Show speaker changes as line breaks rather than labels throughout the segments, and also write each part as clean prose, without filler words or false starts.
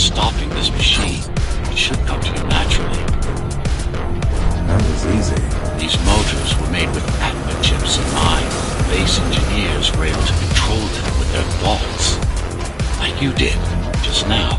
stopping this machine. It should come to you naturally.
That was easy.
These motors were made with atma chips in mind. Base engineers were able to control them with their thoughts. Like you did, just now.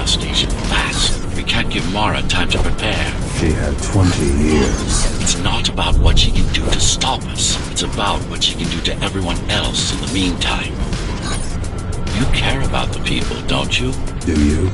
Station fast. We can't give Mara time to prepare.
She had 20 years.
It's not about what she can do to stop us. It's about what she can do to everyone else in the meantime. You care about the people, don't you?
Do you?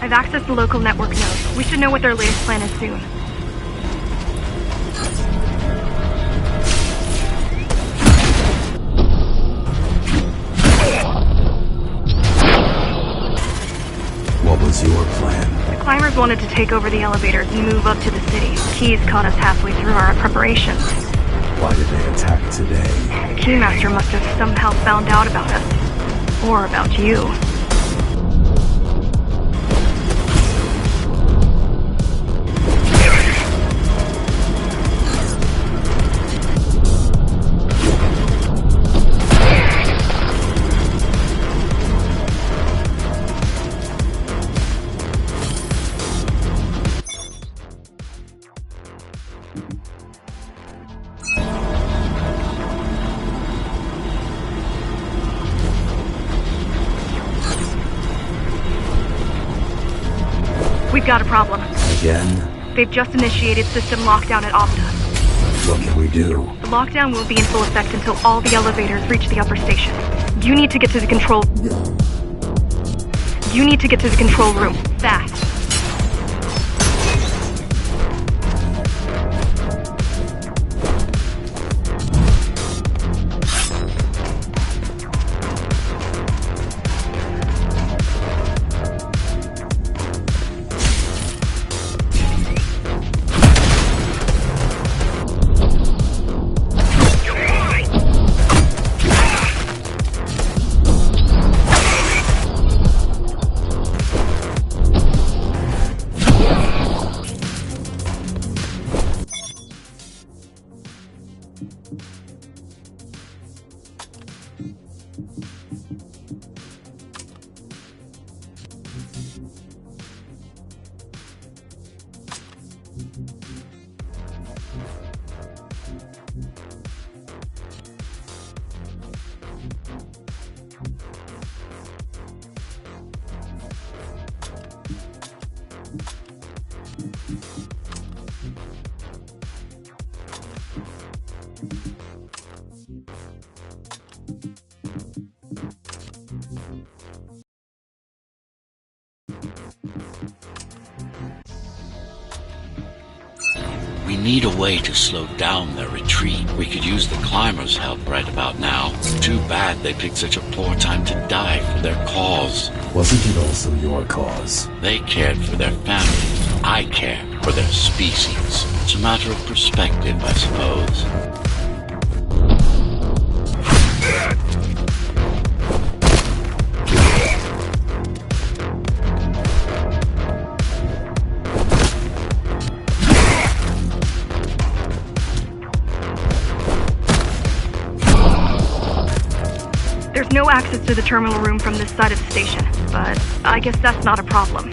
I've accessed the local network node. We should know what their latest plan is soon.
What was your plan?
The climbers wanted to take over the elevators and move up to the city. Keys caught us halfway through our preparations.
Why did they attack today?
The Keymaster must have somehow found out about us. Or about you. We've got a problem.
Again?
They've just initiated system lockdown at Opta.
What can we do?
The lockdown will be in full effect until all the elevators reach the upper station. You need to get to the control... You need to get to the control room. Fast.
We need a way to slow down their retreat. We could use the climbers' help right about now. Too bad they picked such a poor time to die for their cause.
Wasn't it also your cause?
They cared for their families. I care for their species. It's a matter of perspective, I suppose.
There's no access to the terminal room from this side of the station, but I guess that's not a problem.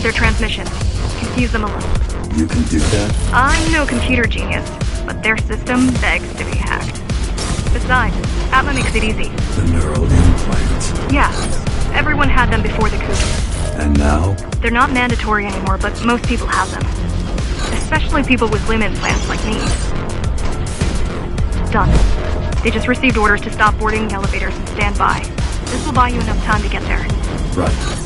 their transmissions. Confuse them a little.
You can do that?
I'm no computer genius, but their system begs to be hacked. Besides, Atma makes it easy.
The neural implant.
Yeah, everyone had them before the coup.
And now?
They're not mandatory anymore, but most people have them. Especially people with limb implants like me. Done. They just received orders to stop boarding the elevators and stand by. This will buy you enough time to get there.
Right.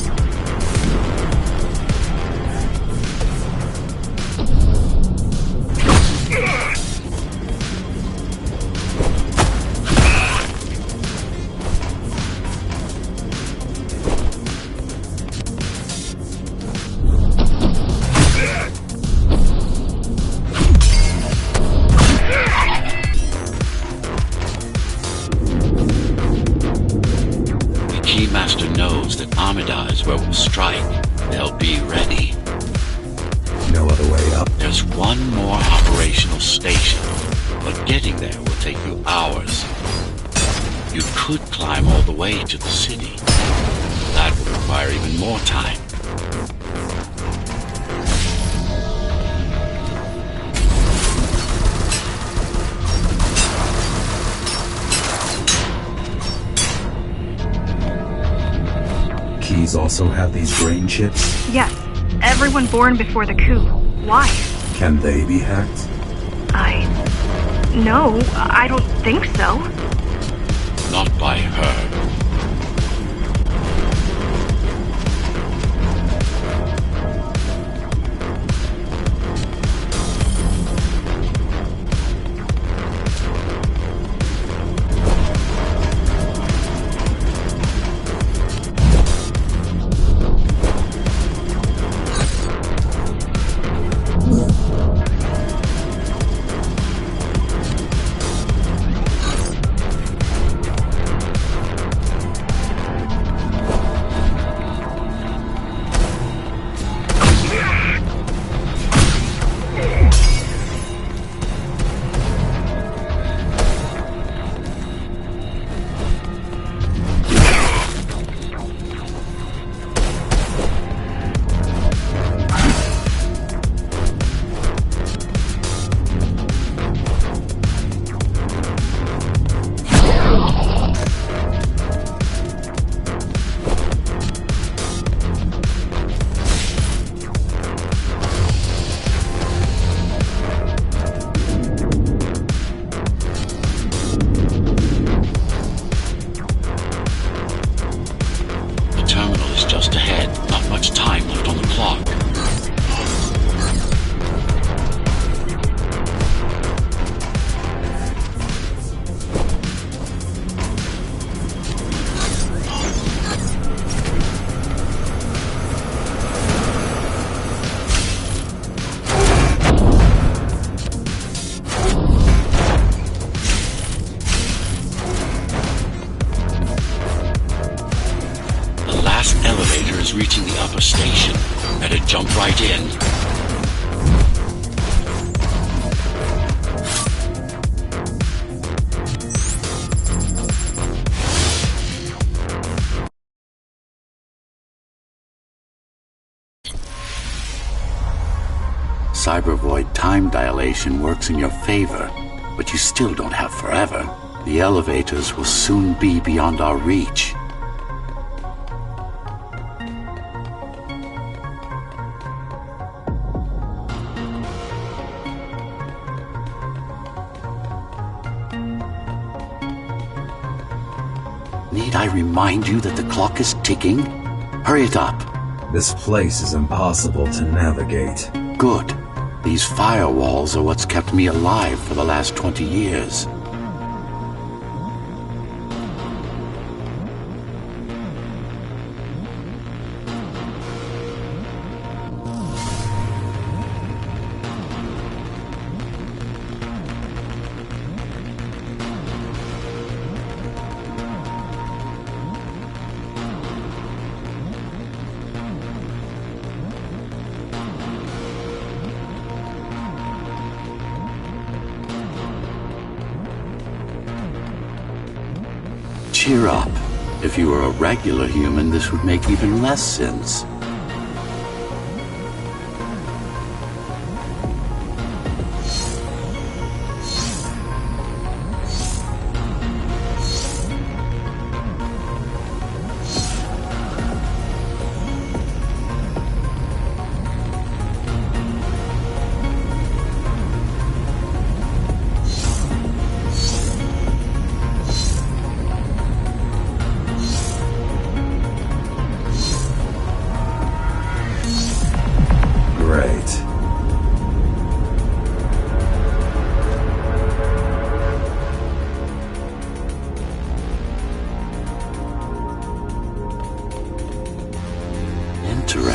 Keymaster knows that Amida is where we'll strike. They'll be ready.
No other way up?
There's one more operational station, but getting there will take you hours. You could climb all the way to the city. That would require even more time.
Keys also have these brain chips?
Yes. Everyone born before the coup. Why?
Can they be hacked?
No, I don't think so.
Not by her. Reaching the upper station. Better jump right in. Cybervoid time dilation works in your favor, but you still don't have forever. The elevators will soon be beyond our reach. Need I remind you that the clock is ticking? Hurry it up.
This place is impossible to navigate.
Good. These firewalls are what's kept me alive for the last 20 years. Cheer up. If you were a regular human, this would make even less sense.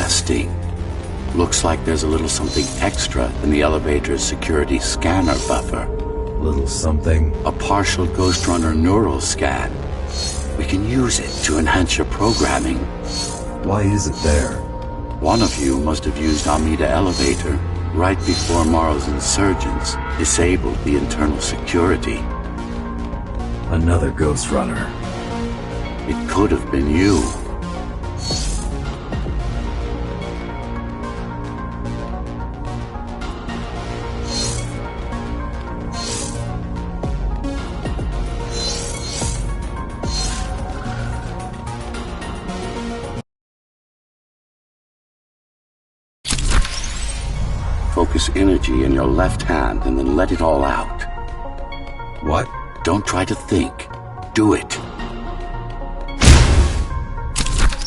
Interesting. Looks like there's a little something extra in the elevator's security scanner buffer.
Little something.
A partial Ghostrunner neural scan. We can use it to enhance your programming.
Why is it there?
One of you must have used Amida Elevator right before Morrow's insurgents disabled the internal security.
Another Ghostrunner.
It could have been you. Focus energy in your left hand and then let it all out.
What?
Don't try to think. Do it.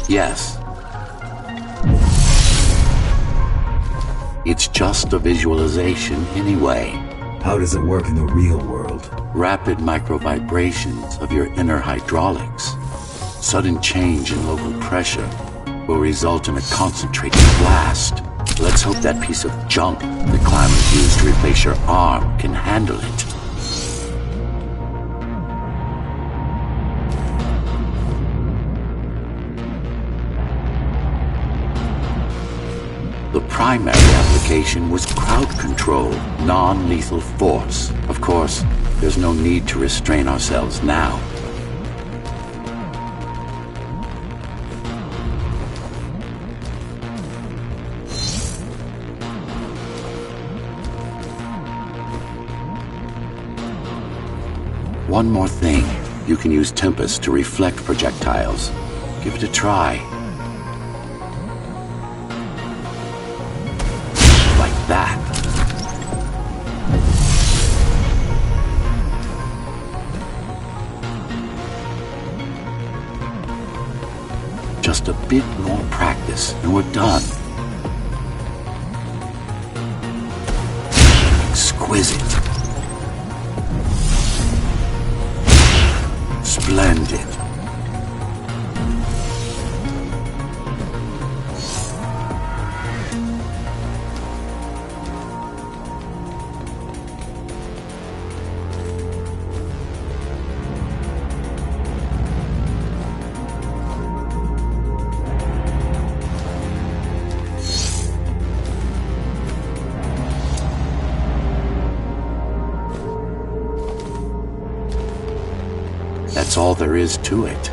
Yes. It's just a visualization anyway.
How does it work in the real world?
Rapid microvibrations of your inner hydraulics. Sudden change in local pressure will result in a concentrated blast. Let's hope that piece of junk the climbers used to replace your arm can handle it. The primary application was crowd control, non-lethal force. Of course, there's no need to restrain ourselves now. One more thing. You can use Tempest to reflect projectiles. Give it a try. Like that. Just a bit more practice and we're done. Exquisite. Splendid. That's all there is to it.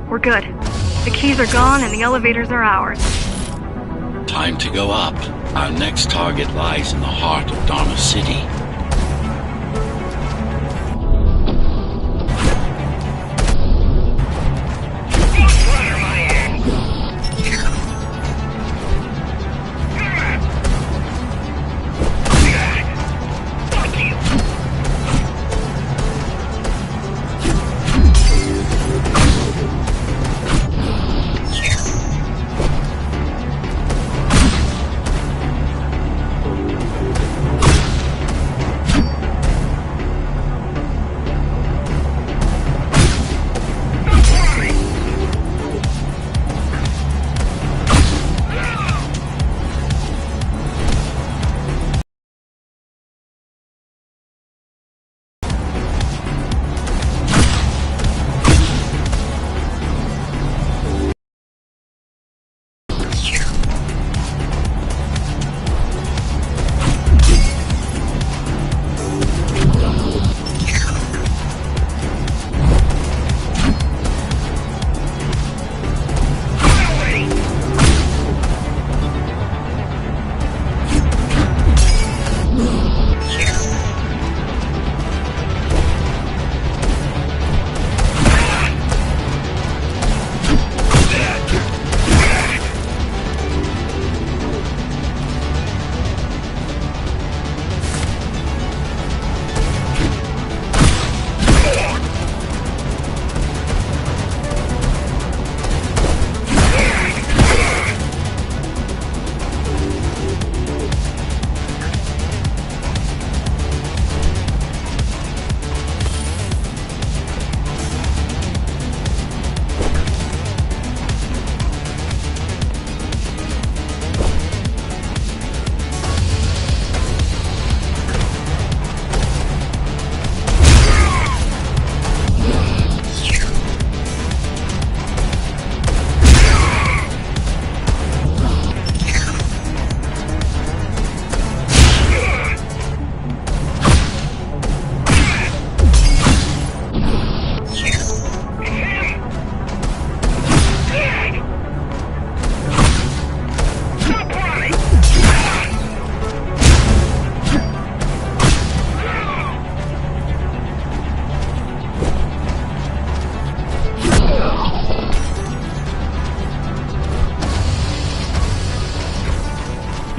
We're good. The keys are gone and the elevators are ours.
Time to go up. Our next target lies in the heart of Dharma City.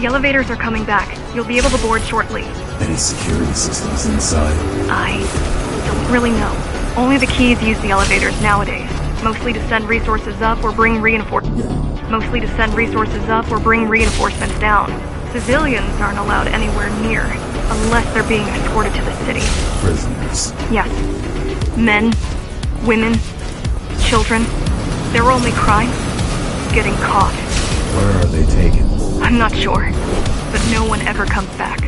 The elevators are coming back. You'll be able to board shortly.
Any security systems inside?
I don't really know. Only the keys use the elevators nowadays. Mostly to send resources up or bring reinforcements down. Civilians aren't allowed anywhere near, unless they're being escorted to the city.
Prisoners.
Yes. Men, women, children. Their only crime? Getting caught.
Where are they taken?
I'm not sure, but no one ever comes back.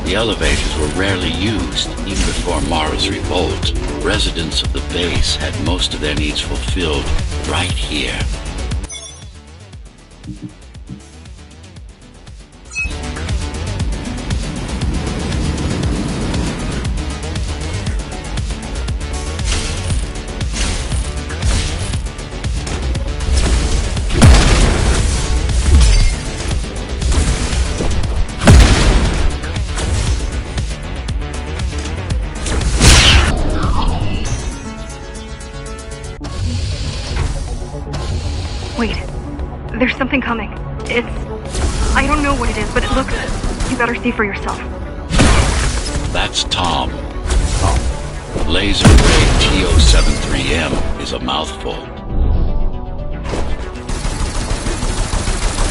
The elevators were rarely used, even before Mara's revolt. Residents of the base had most of their needs fulfilled right here.
Wait. There's something coming. I don't know what it is, but it looks... You better see for yourself.
That's Tom. Laser Ray TO73M is a mouthful.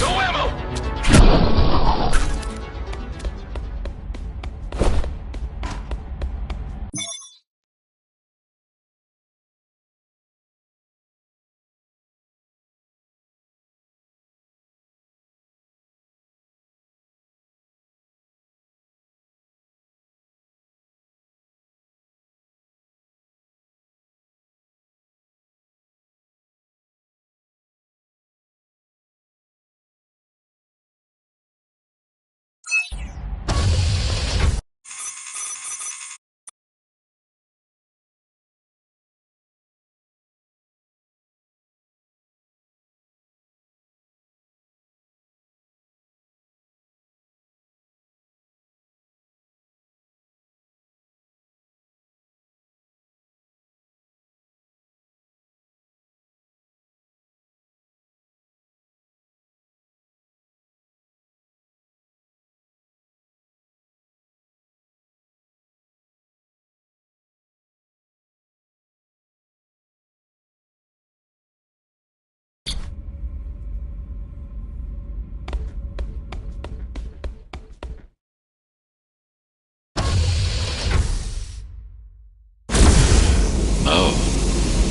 No ammo!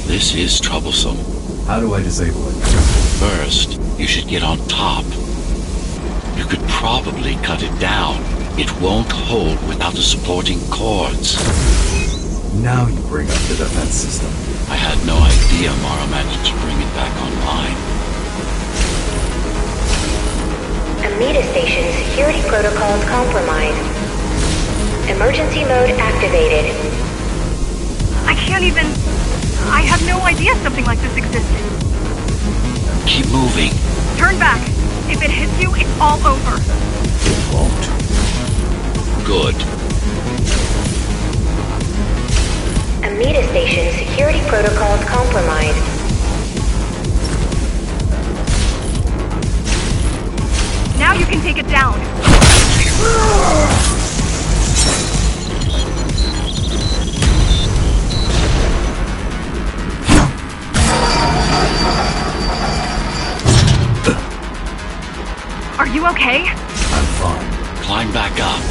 This is troublesome.
How do I disable it?
First, you should get on top. You could probably cut it down. It won't hold without the supporting cords.
Now you bring up the defense system.
I had no idea Mara managed to bring it back online.
Amida Station security protocols compromised. Emergency mode activated.
I can't even... I had no idea something like this existed.
Keep moving.
Turn back. If it hits you, it's all over.
It won't.
Good.
Amida Station security protocols compromised.
Now you can take it down. Are you okay?
I'm fine.
Climb back up.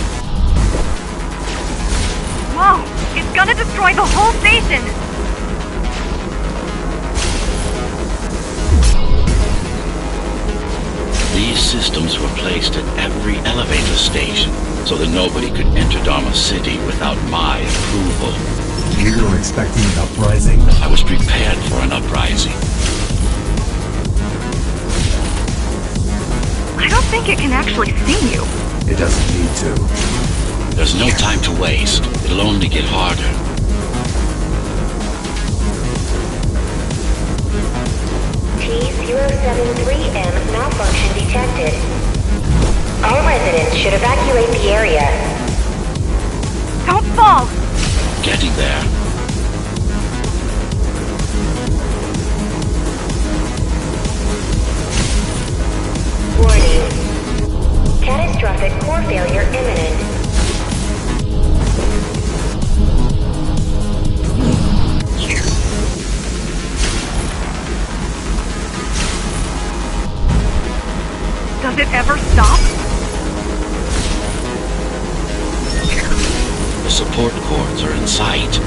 Whoa! It's gonna destroy the whole station!
These systems were placed at every elevator station so that nobody could enter Dharma City without my approval.
You were expecting an uprising?
I was prepared for an uprising.
I don't think it can actually see you.
It doesn't need to.
There's no time to waste. It'll only get harder.
T-073M malfunction detected. All residents should evacuate the area.
Don't fall!
Getting there.
Warning. Catastrophic core failure imminent.
Does it ever stop?
The support cords are in sight.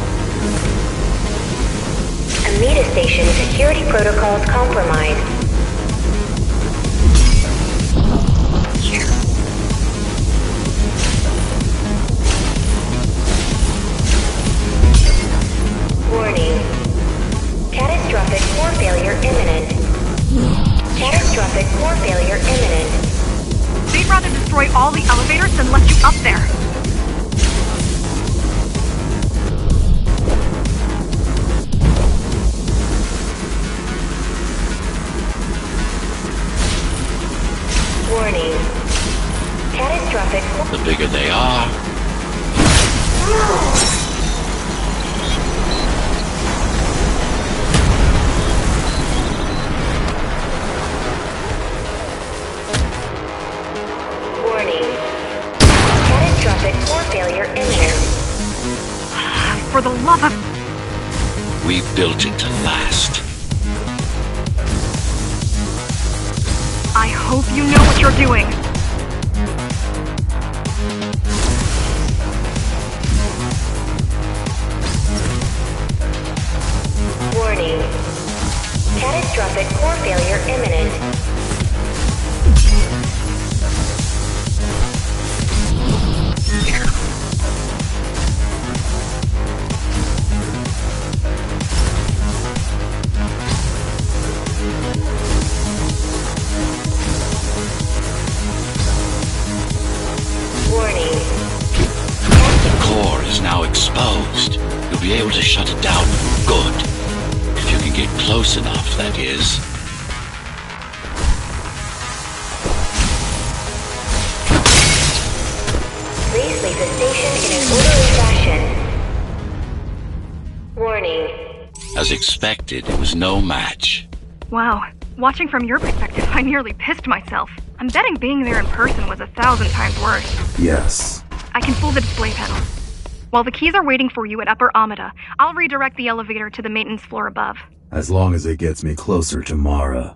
Amida Station security protocols compromised. Warning. Catastrophic core failure imminent. Catastrophic core failure imminent.
They'd rather destroy all the elevators than let you up there.
Warning. Catastrophic core...
The bigger they are,
Warning. Catastrophic core failure imminent.
For the love of...
we built it to last.
I hope you know what you're doing.
Warning. Catastrophic core failure imminent. Warning.
The core is now exposed. You'll be able to shut it down for good. If you can get close enough, that is.
Please leave the station in an orderly fashion. Warning.
As expected, it was no match.
Wow. Watching from your perspective, I nearly pissed myself. I'm betting being there in person was 1,000 times worse.
Yes.
I can fool the display panel. While the keys are waiting for you at Upper Amida, I'll redirect the elevator to the maintenance floor above.
As long as it gets me closer to Mara.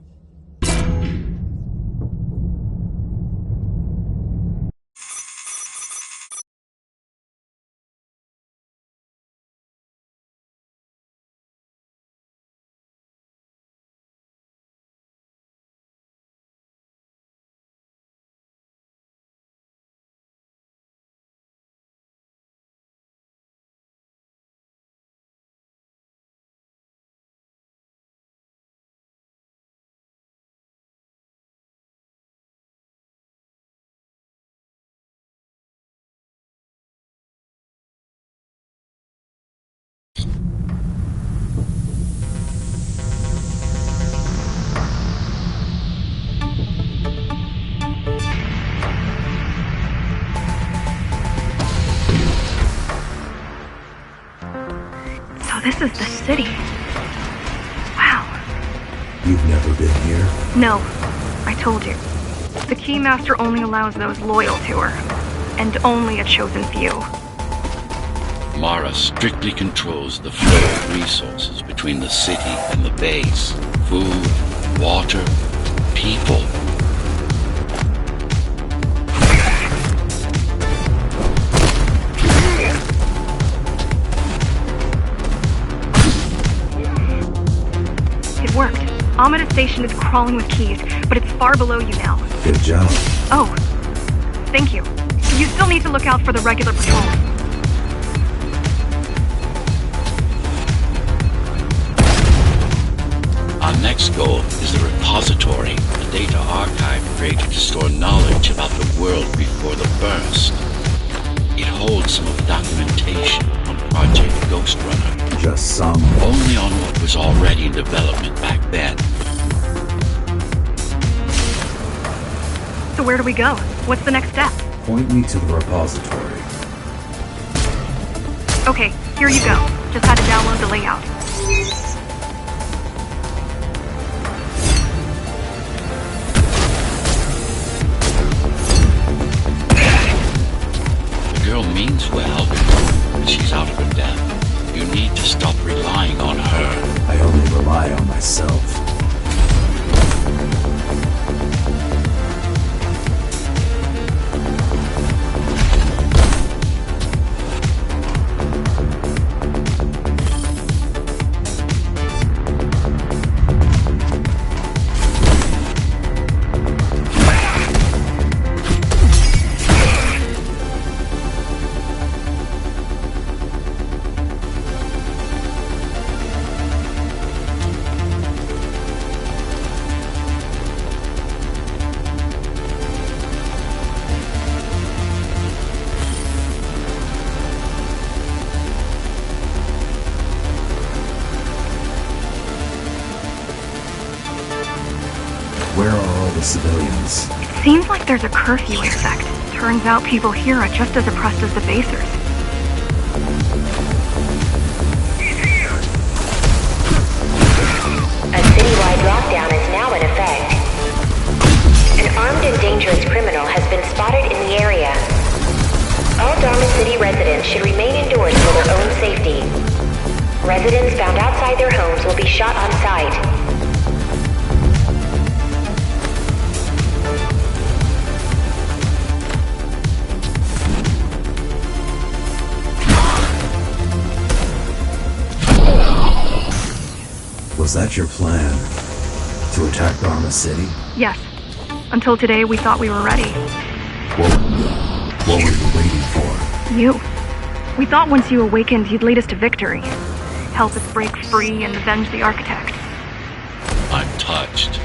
So this is the city. Wow.
You've never been here?
No, I told you. The Keymaster only allows those loyal to her, and only a chosen few.
Mara strictly controls the flow of resources between the city and the base. Food, water, people.
It worked. Amida's station is crawling with keys, but it's far below you now.
Good job.
Oh, thank you. You still need to look out for the regular patrol.
Our next goal is the repository, a data archive created to store knowledge about the world before the burst. It holds some of the documentation on Project Ghostrunner.
Just some.
Only on what was already in development back then.
So where do we go? What's the next step?
Point me to the repository.
Okay, here you go. Just had to download the layout.
The girl means well, but she's out of her depth. You need to stop relying on her.
I only rely on myself. Where are all the civilians?
It seems like there's a curfew in effect. Turns out people here are just as oppressed as the basers.
A citywide lockdown is now in effect. An armed and dangerous criminal has been spotted in the area. All Dharma City residents should remain indoors for their own safety. Residents found outside their homes will be shot on sight.
Was that your plan? To attack Dharma City?
Yes. Until today, we thought we were ready.
What were you waiting for?
You. We thought once you awakened, you'd lead us to victory. Help us break free and avenge the Architect.
I'm touched.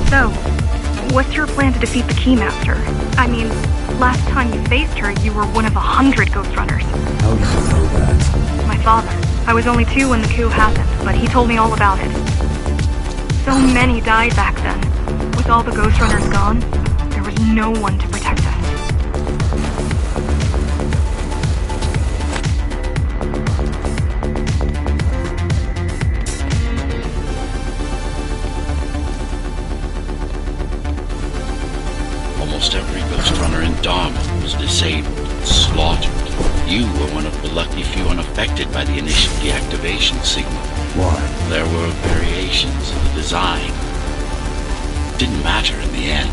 So, what's your plan to defeat the Keymaster? I mean, last time you faced her, you were one of 100 Ghostrunners.
How do you know that?
My father. I was only 2 when the coup happened, but he told me all about it. So many died back then. With all the Ghostrunners gone, there was no one to protect us.
Almost every Ghostrunner in Dharma was disabled, slaughtered. You were one of the lucky few unaffected by the initial deactivation signal.
Why?
There were variations in the design. Didn't matter in the end.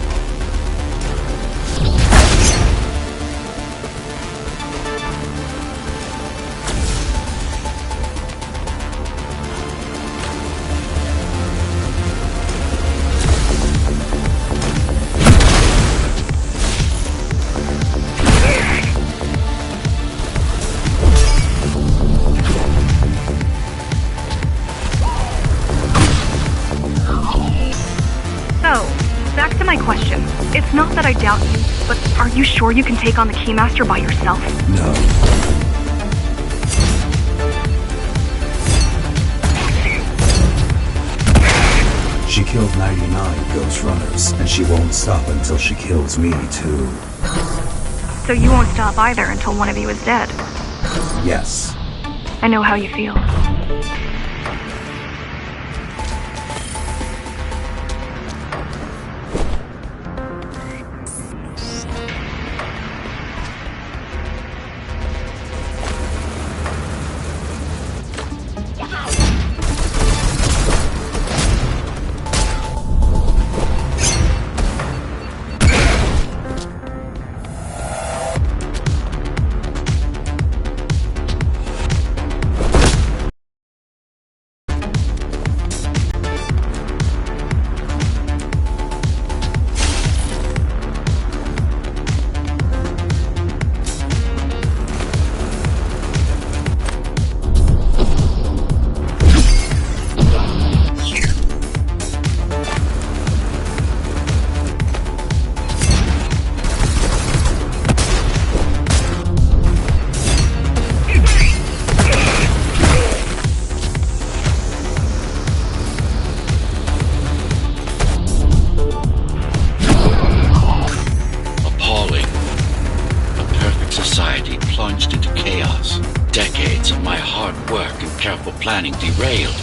my question. It's not that I doubt you, but are you sure you can take on the Keymaster by yourself?
No. She killed 99 Ghostrunners, and she won't stop until she kills me, too.
So you won't stop either until one of you is dead.
Yes.
I know how you feel.
Plunged into chaos. Decades of my hard work and careful planning derailed.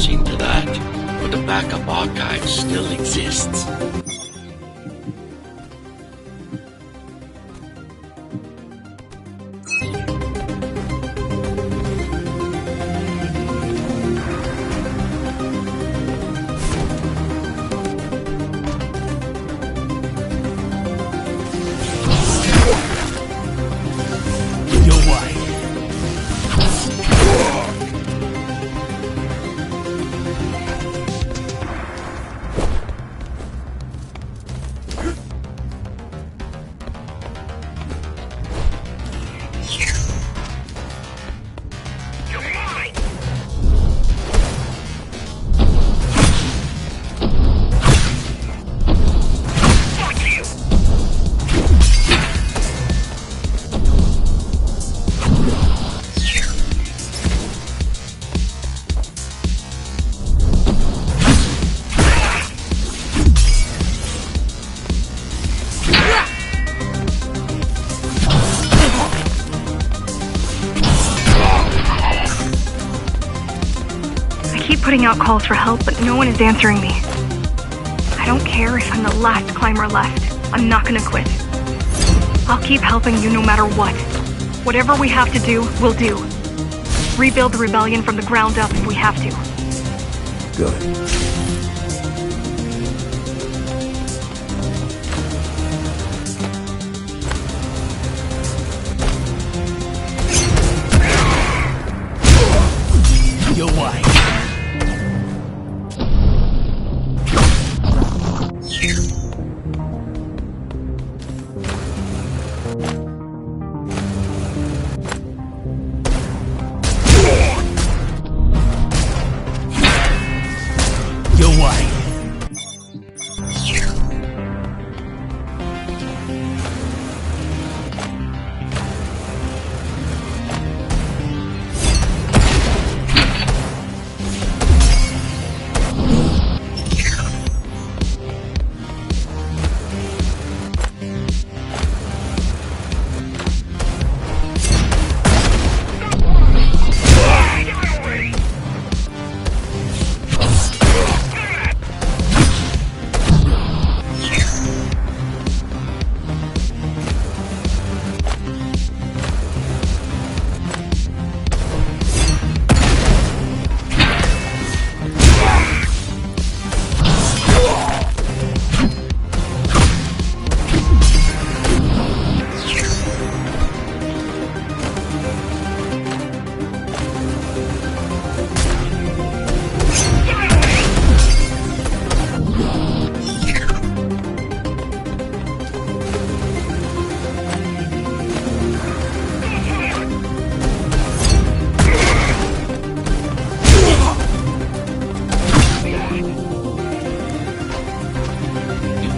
seen to that, but the backup archive still exists.
Putting out calls for help, but no one is answering me. I don't care if I'm the last climber left. I'm not gonna quit. I'll keep helping you no matter what. Whatever we have to do, we'll do. Rebuild the rebellion from the ground up if we have to.
Good.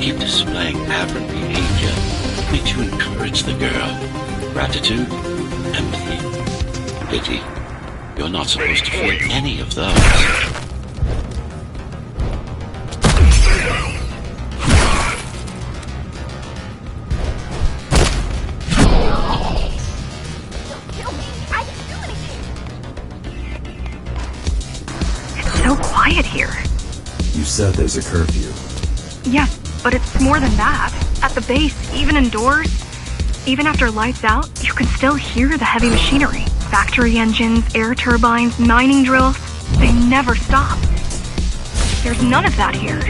Keep displaying aberrant behavior. Makes you encourage the girl. Gratitude, empathy, pity. You're not supposed to feel any of those.
It's so quiet here.
You said there's a curfew.
Yes, but it's more than that. At the base, even indoors, even after lights out, you can still hear the heavy machinery. Factory engines, air turbines, mining drills. They never stop. There's none of that here.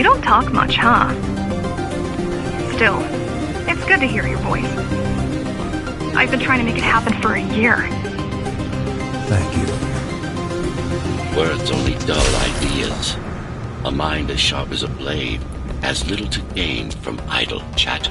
You don't talk much, huh? Still, it's good to hear your voice. I've been trying to make it happen for a year.
Thank you.
Words only dull ideas. A mind as sharp as a blade has little to gain from idle chatter.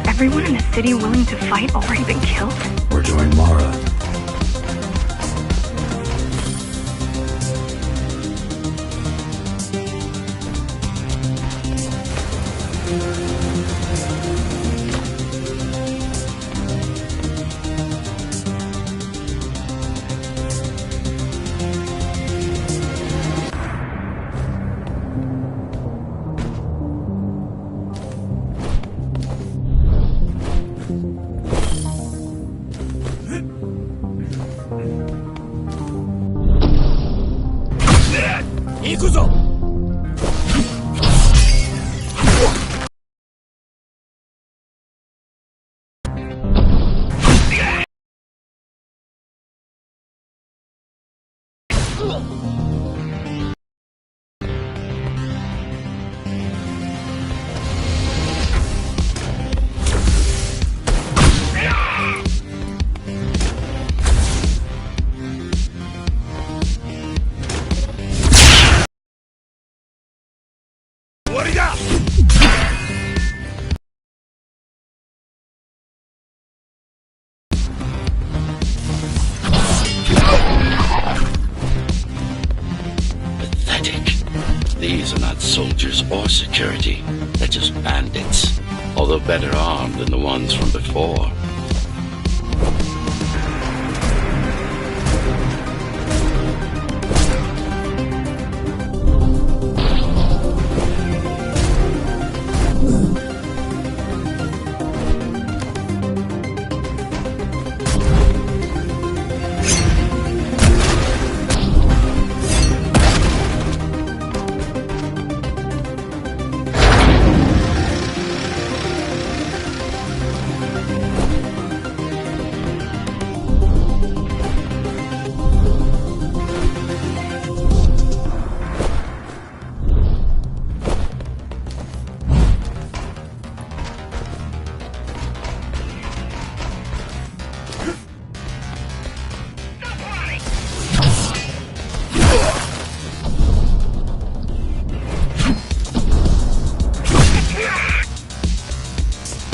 Everyone in the city willing to fight already been killed?
Or join Mara.
These are not soldiers or security. They're just bandits, although better armed than the ones from before.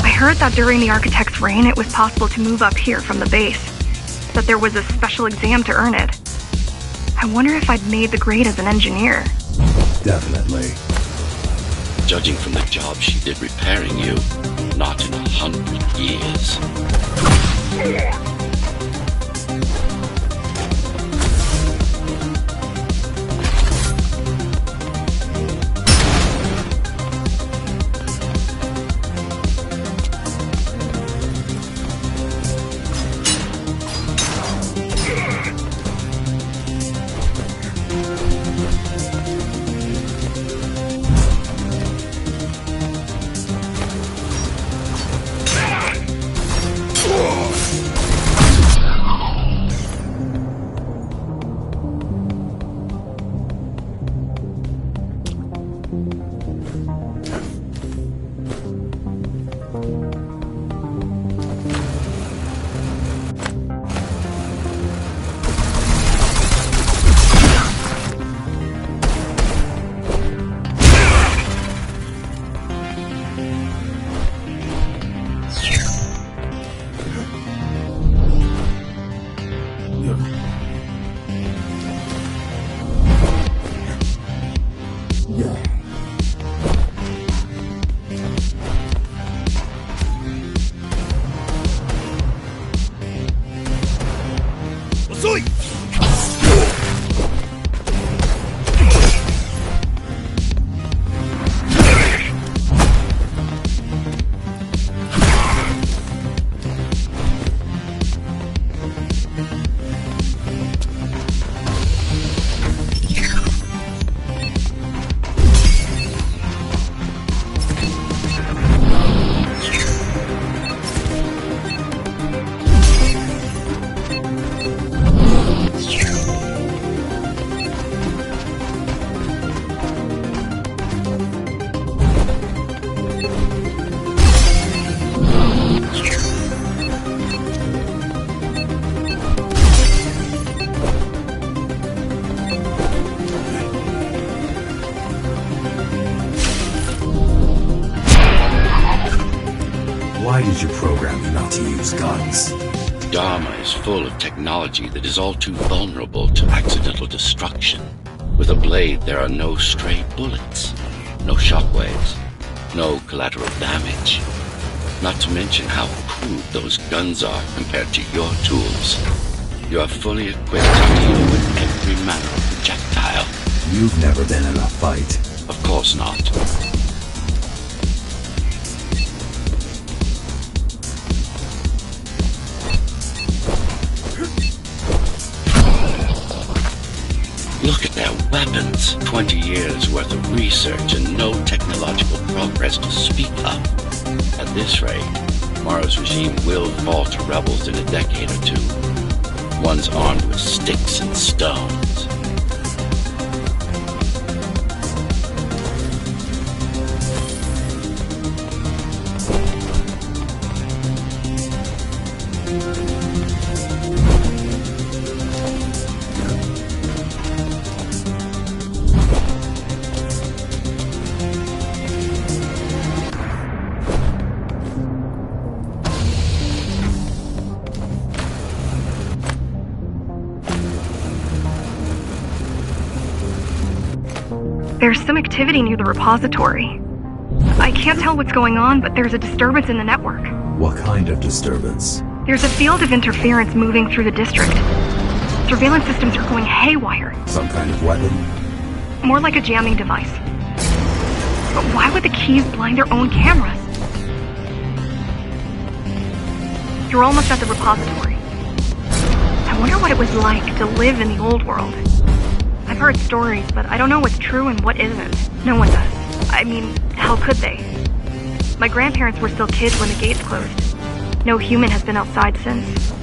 I heard that during the Architect's reign it was possible to move up here from the base. That there was a special exam to earn it. I wonder if I'd made the grade as an engineer.
Definitely.
Judging from the job she did repairing you, not in 100 years.
Why did you program me not to use guns?
Dharma is full of technology that is all too vulnerable to accidental destruction. With a blade, there are no stray bullets, no shockwaves, no collateral damage. Not to mention how crude those guns are compared to your tools. You are fully equipped to deal with every manner of projectile.
You've never been in a fight.
Of course not. Look at their weapons. 20 years worth of research and no technological progress to speak of. At this rate, Morrow's regime will fall to rebels in a decade or two. Ones armed with sticks and stones.
There's some activity near the repository. I can't tell what's going on, but there's a disturbance in the network.
What kind of disturbance?
There's a field of interference moving through the district. Surveillance systems are going haywire.
Some kind of weapon?
More like a jamming device. But why would the keys blind their own cameras? You're almost at the repository. I wonder what it was like to live in the old world. I've heard stories, but I don't know what's true and what isn't. No one does. I mean, how could they? My grandparents were still kids when the gates closed. No human has been outside since.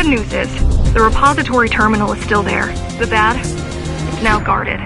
good news is, the repository terminal is still there. The bad, it's now guarded.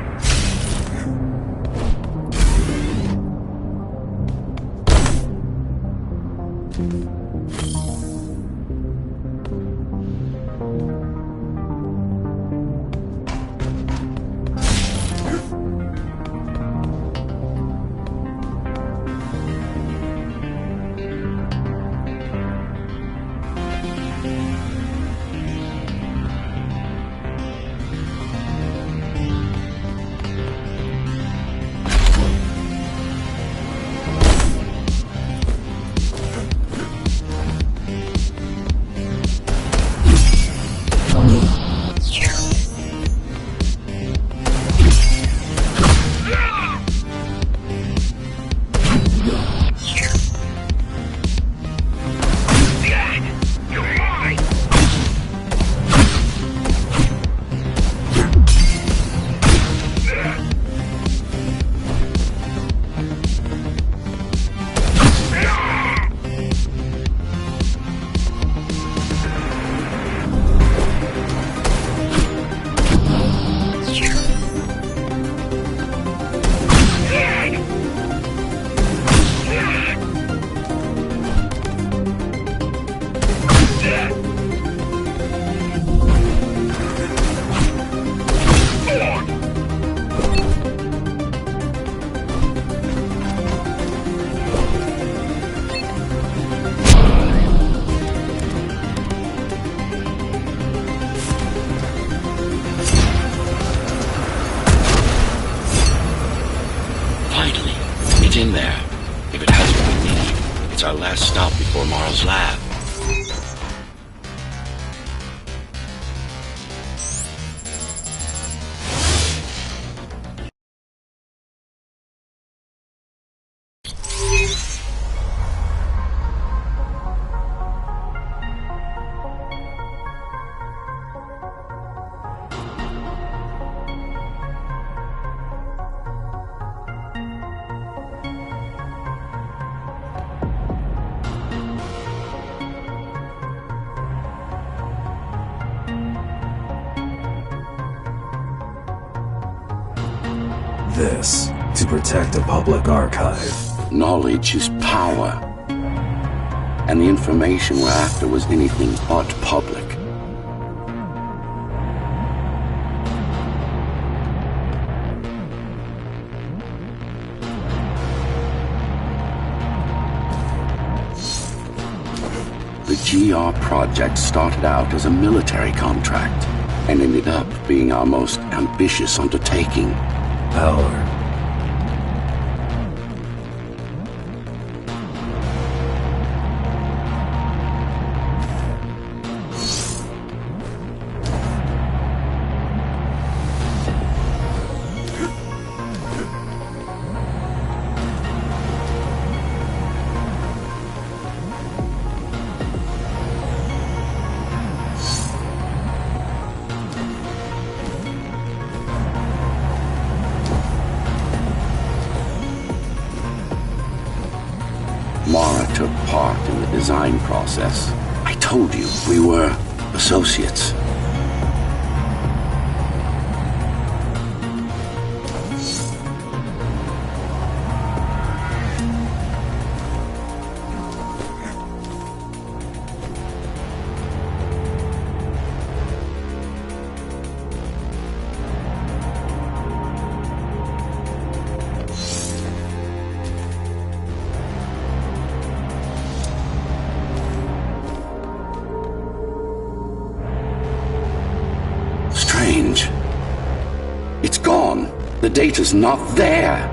In there. If it hasn't been me, it's our last stop before Morrow's lab.
This, to protect a public archive.
Knowledge is power. And the information we're after was anything but public. The GR project started out as a military contract and ended up being our most ambitious undertaking.
Power.
Mara took part in the design process. I told you, we were associates. Strange. It's gone. The data's not there.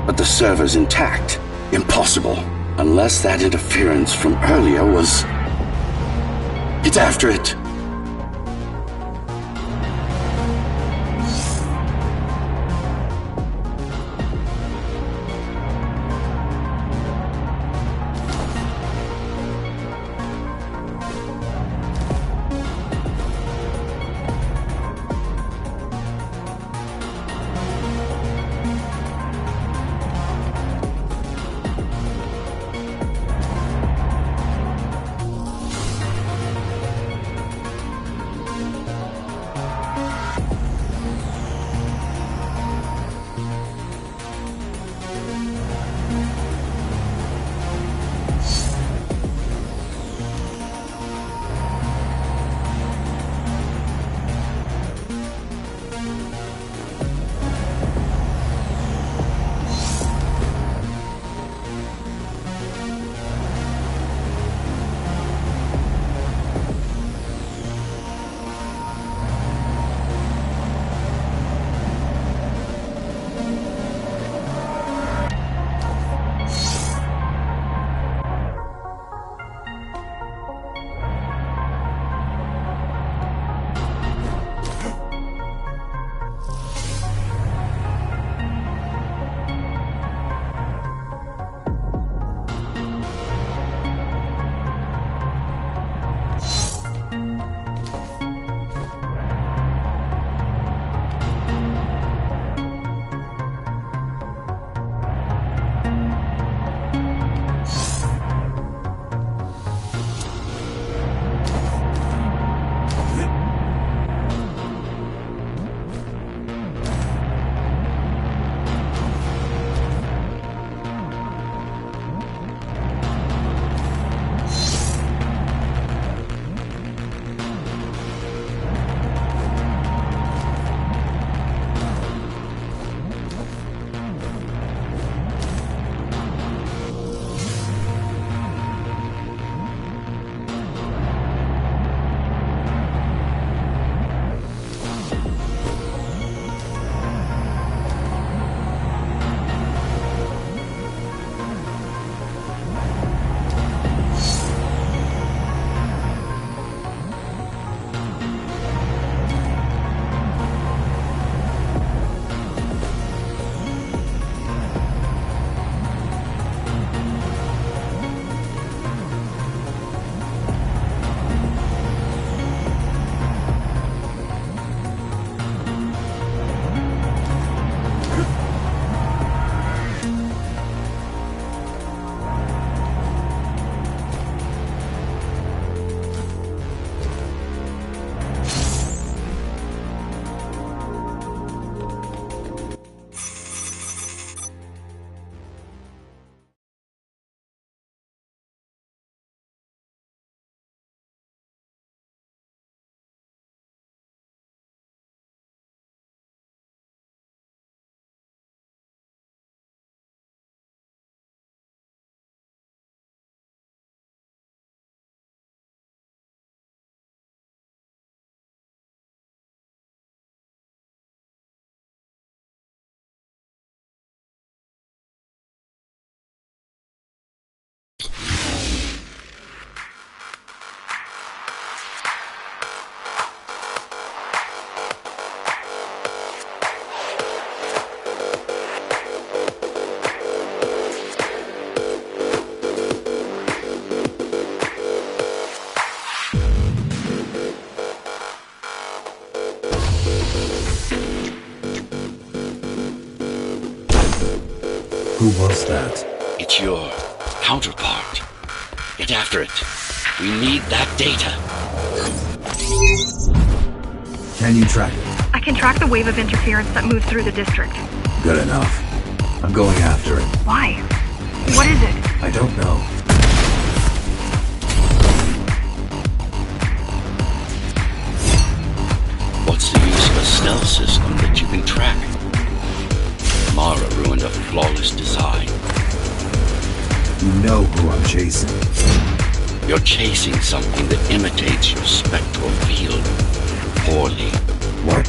But the server's intact. Impossible. Unless that interference from earlier was... It's after it.
Who was that?
It's your counterpart. Get after it. We need that data.
Can you track it?
I can track the wave of interference that moves through the district.
Good enough. I'm going after it.
Why? What is it?
I don't know.
What's the use of a stealth system that you can track? Mara ruined a flawless design.
You know who I'm chasing.
You're chasing something that imitates your spectral field. Poorly.
What?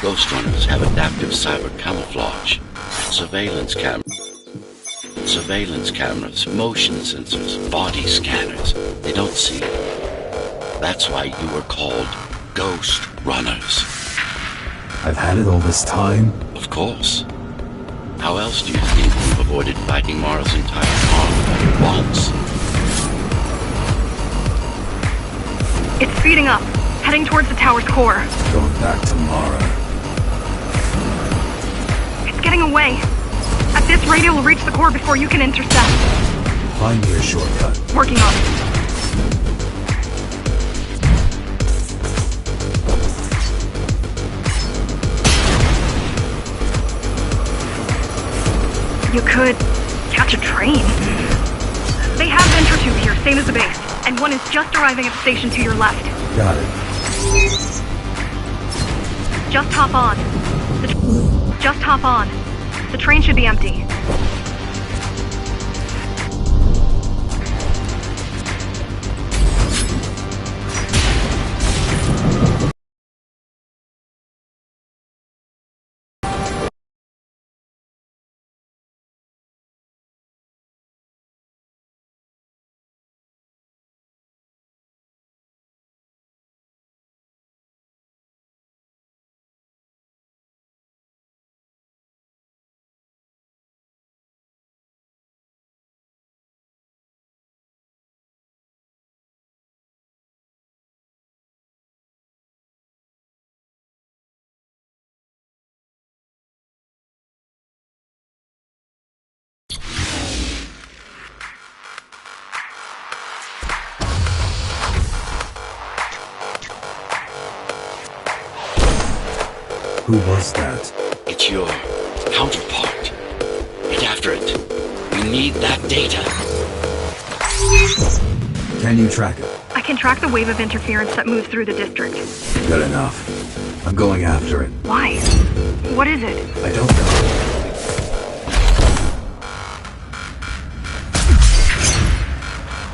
Ghostrunners have adaptive cyber camouflage, surveillance cameras, motion sensors, body scanners. They don't see. That's why you were called Ghostrunners.
I've had it all this time?
Of course. How else do you think you've avoided fighting Mara's entire army at once?
It's speeding up, heading towards the tower's core.
Going back to Mara.
It's getting away. At this rate, it'll reach the core before you can intercept.
Find me a shortcut.
Working on it. You could catch a train. They have Venture here, same as the base, and one is just arriving at the station to your left.
Got it.
Just hop on. Just hop on. The train should be empty.
Who was that?
It's your counterpart. Get after it. We need that data.
Can you track it?
I can track the wave of interference that moves through the district.
Good enough. I'm going after it.
Why? What is it?
I don't know.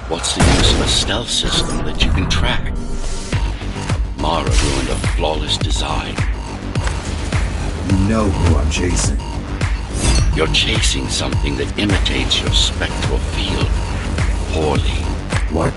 What's That's the use of a stealth system that you can track. Mara ruined a flawless design.
You know who I'm chasing.
You're chasing something that imitates your spectral field. Poorly.
What?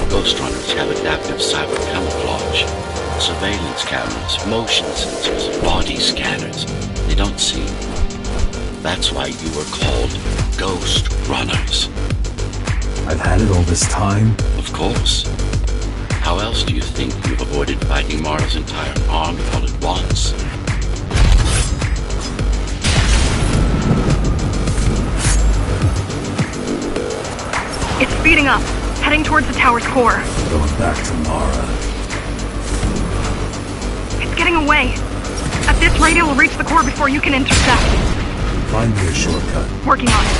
Ghostrunners have adaptive cyber camouflage, surveillance cameras, motion sensors, body scanners. They don't see. That's why you were called Ghostrunners.
I've had it all this time?
Of course. How else do you think you've avoided fighting Mara's entire army all at once?
It's speeding up, heading towards the tower's core.
Going back to Mara.
It's getting away. At this rate, it will reach the core before you can intercept.
Find me a shortcut.
Working on it.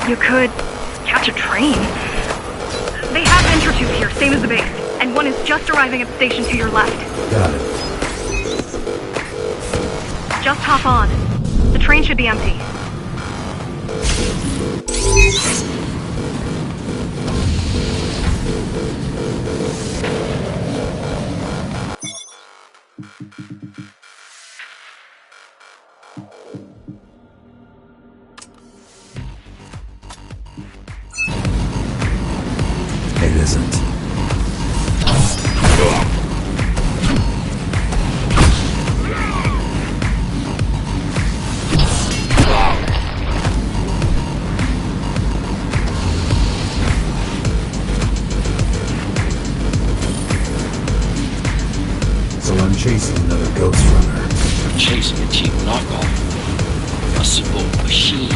You could catch a train. They have entratubes here, same as the base, and one is just arriving at the station to your left.
Got it.
Just hop on. The train should be empty.
It isn't. So I'm chasing another Ghostrunner.
You're chasing a cheap knockoff. A simple machine.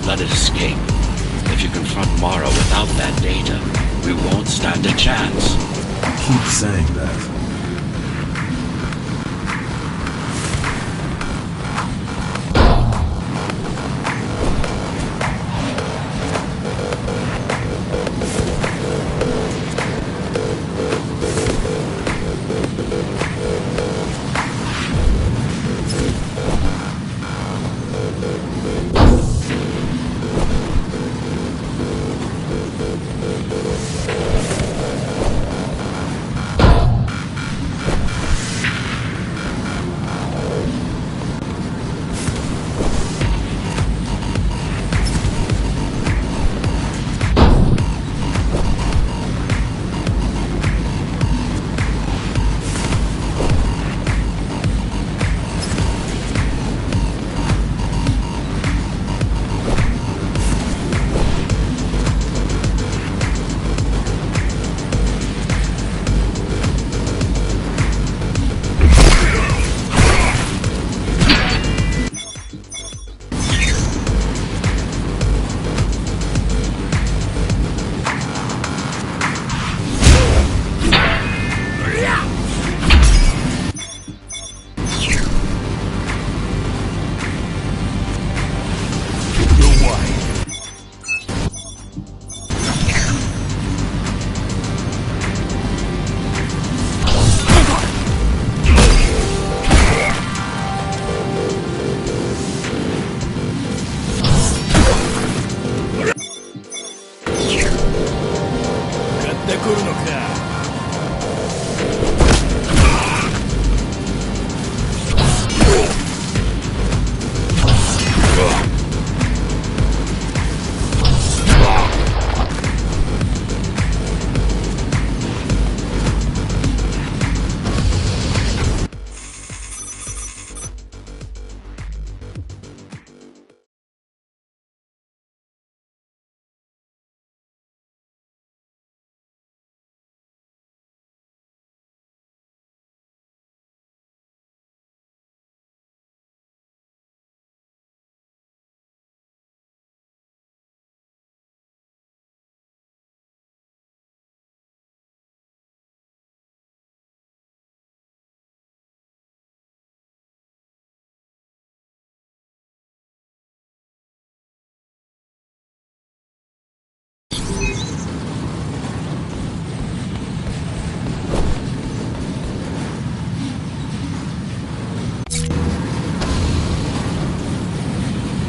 Let it escape. If you confront Mara without that data, we won't stand a chance.
Keep saying that.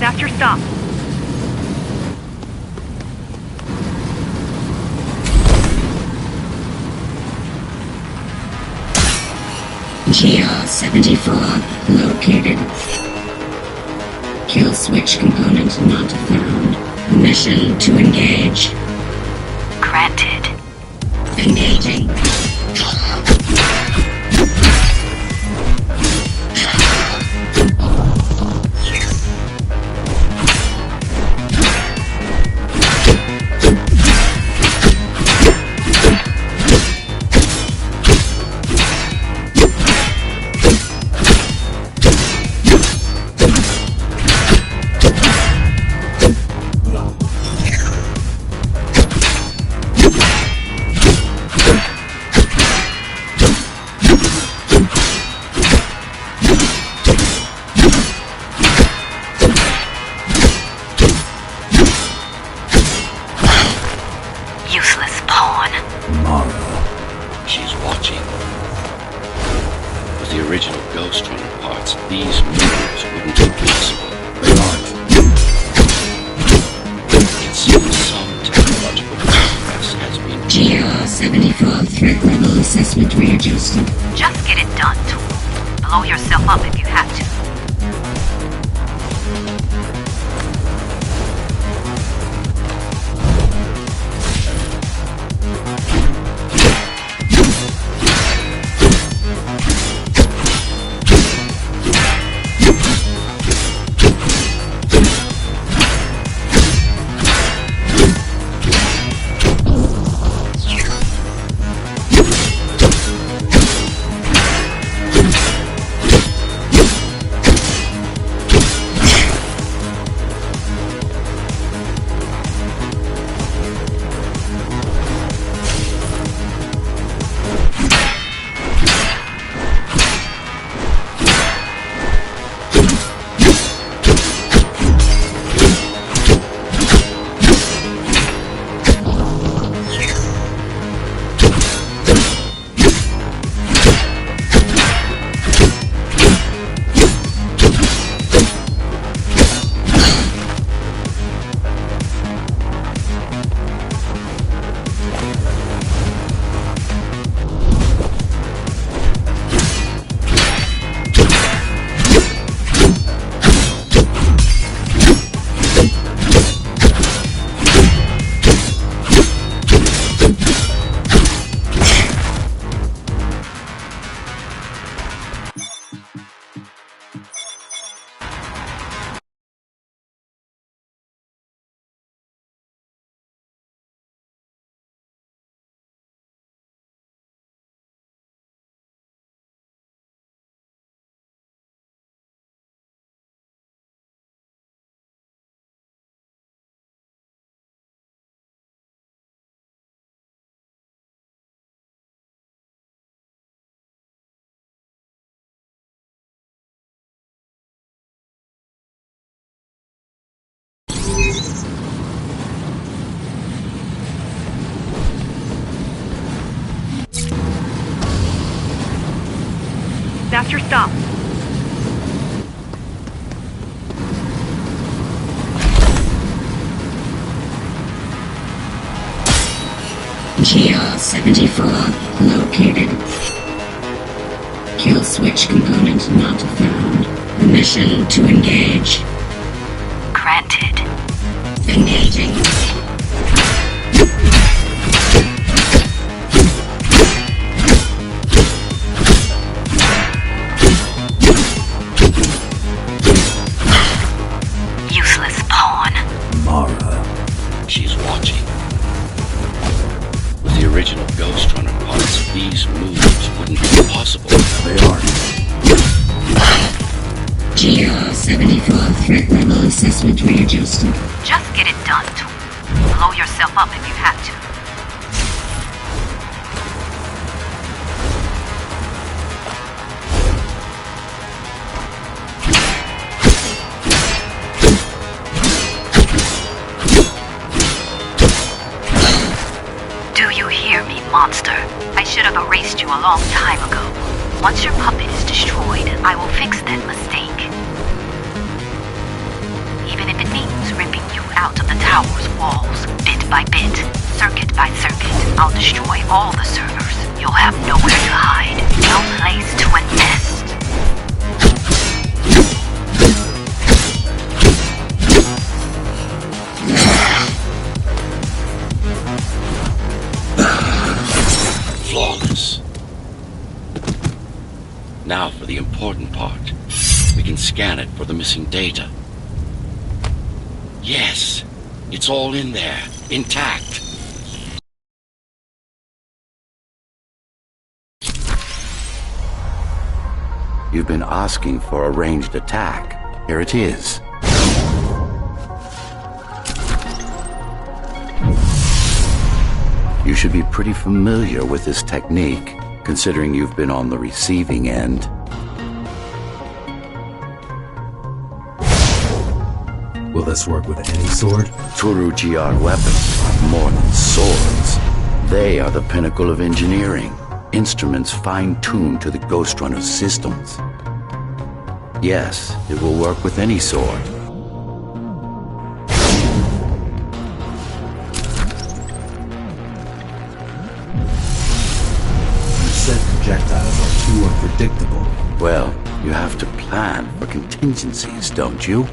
Master, stop.
GR-74 located. Kill switch component not found. Permission to engage.
Granted.
Engaging.
Useless pawn.
Mara.
She's watching. With the original Ghostrunner parts, these moves wouldn't be possible.
They aren't.
It seems some technological progress has been...
GR-74 threat level assessment readjusted.
Just get it done, Tool. Blow yourself up if you have to.
Master, stop.
GR-74 located. Kill switch component not found. Permission to engage.
Granted.
Engaging.
Useless pawn.
Mara.
She's watching. With the original Ghostrunner parts, these moves wouldn't be possible.
They aren't.
GR-74 threat level assessment readjusted.
Just get it done, Tool. Blow yourself up if you have to. Do you hear me, monster? I should have erased you a long time ago. Once your puppet is destroyed, I will fix that mistake.
even if it means ripping you out of the tower's walls, bit by bit, circuit by circuit. I'll destroy all the servers. You'll have nowhere to hide, no place to nest.
Flawless. Now for the important part. We can scan it for the missing data. Yes, it's all in there, intact. You've been asking for a ranged attack. Here it is. You should be pretty familiar with this technique, considering you've been on the receiving end.
Will this work with any sword?
Turu-GR weapons are more than swords. They are the pinnacle of engineering, instruments fine-tuned to the Ghostrunner's systems. Yes, it will work with any sword.
You said projectiles are too unpredictable.
Well, you have to plan for contingencies, don't you?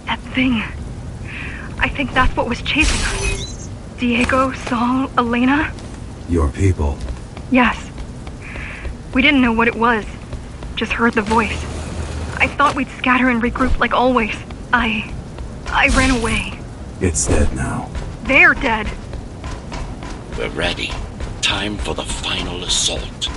That thing. I think that's what was chasing us. Diego, Saul, Elena?
Your people.
Yes. We didn't know what it was. Just heard the voice. I thought we'd scatter and regroup like always. I ran away.
It's dead now.
They're dead.
We're ready. Time for the final assault.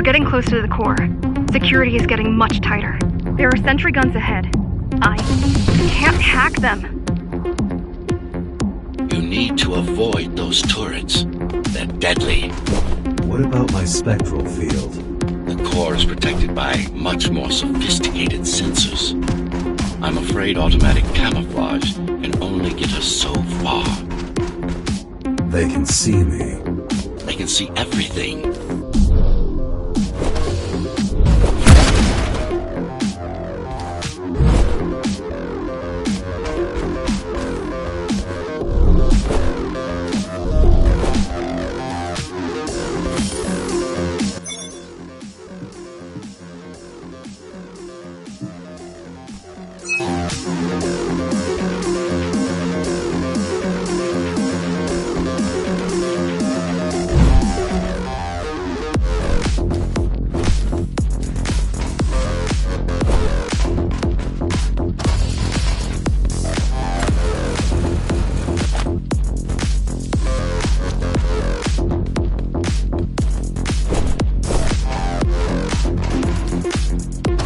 You're getting close to the core. Security is getting much tighter. There are sentry guns ahead. I can't hack them.
You need to avoid those turrets. They're deadly.
What about my spectral field?
The core is protected by much more sophisticated sensors. I'm afraid automatic camouflage can only get us so far.
They can see me.
They can see everything.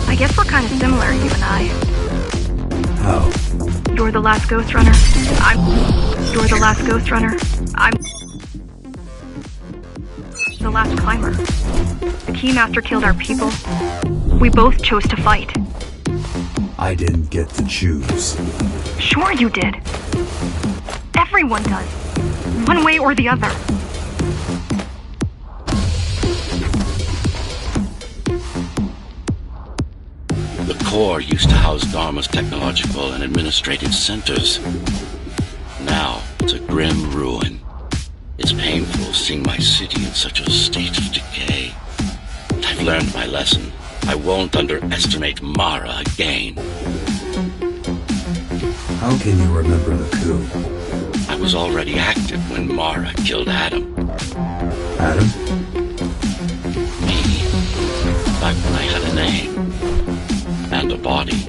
I guess we're kind of similar, you and I.
How?
You're the last Ghostrunner. You're the last Ghostrunner. I'm the last climber. The Keymaster killed our people. We both chose to fight.
I didn't get to choose.
Sure you did. Everyone does. One way or the other.
The core used to house Dharma's technological and administrative centers. Now, it's a grim ruin. It's painful seeing my city in such a state of decay. I've learned my lesson. I won't underestimate Mara again.
How can you remember the coup?
I was already active when Mara killed Adam.
Adam?
Me. Back when I had a name. And a body.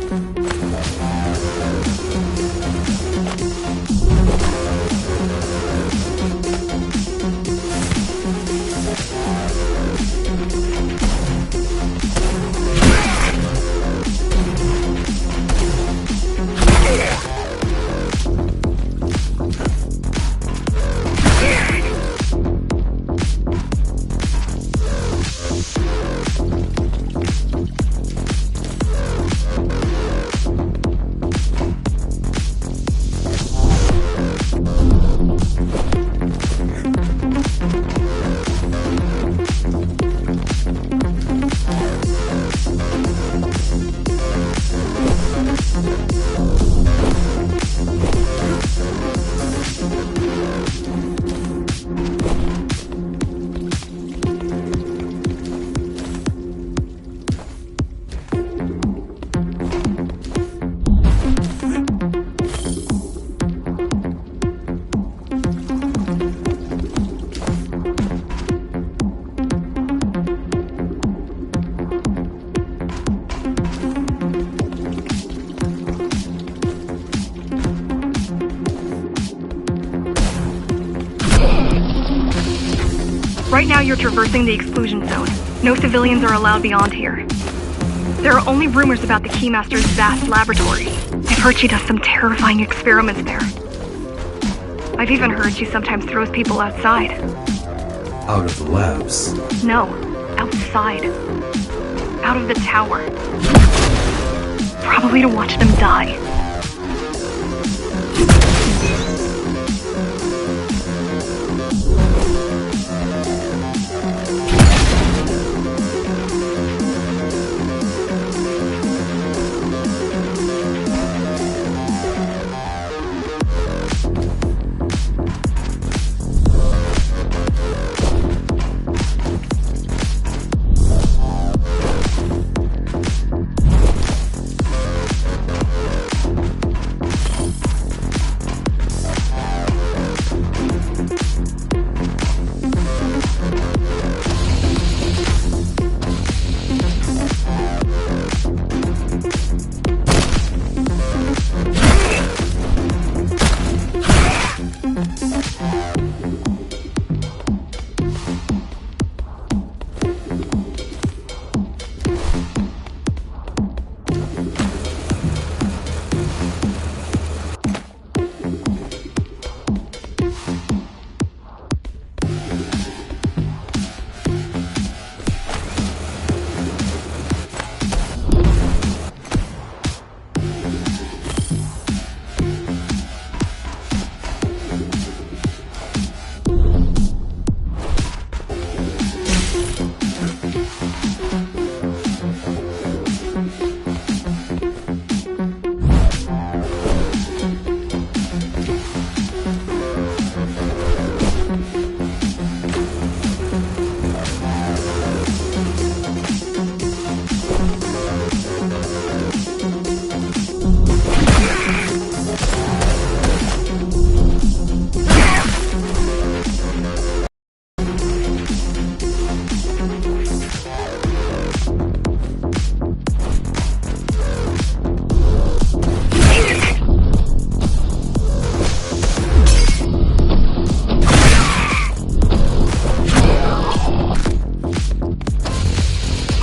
Right now you're traversing the exclusion zone. No civilians are allowed beyond here. There are only rumors about the Keymaster's vast laboratory. I've heard she does some terrifying experiments there. I've even heard she sometimes throws people outside.
Out of the labs?
No, outside. Out of the tower. Probably to watch them die.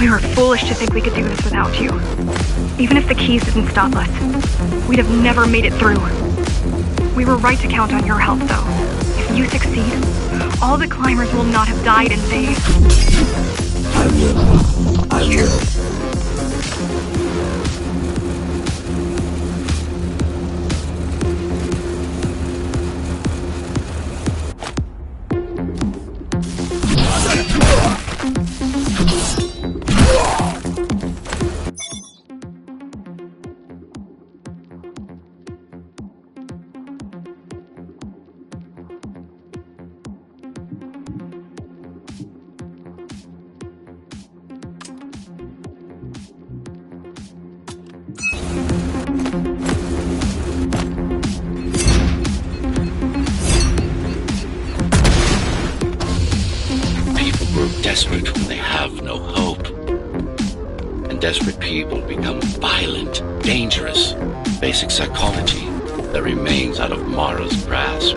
We were foolish to think we could do this without you. Even if the keys didn't stop us, we'd have never made it through. We were right to count on your help, though. If you succeed, all the climbers will not have died in vain.
I will. I will.
Desperate when they have no hope. And desperate people become violent, dangerous. Basic psychology that remains out of Mara's grasp.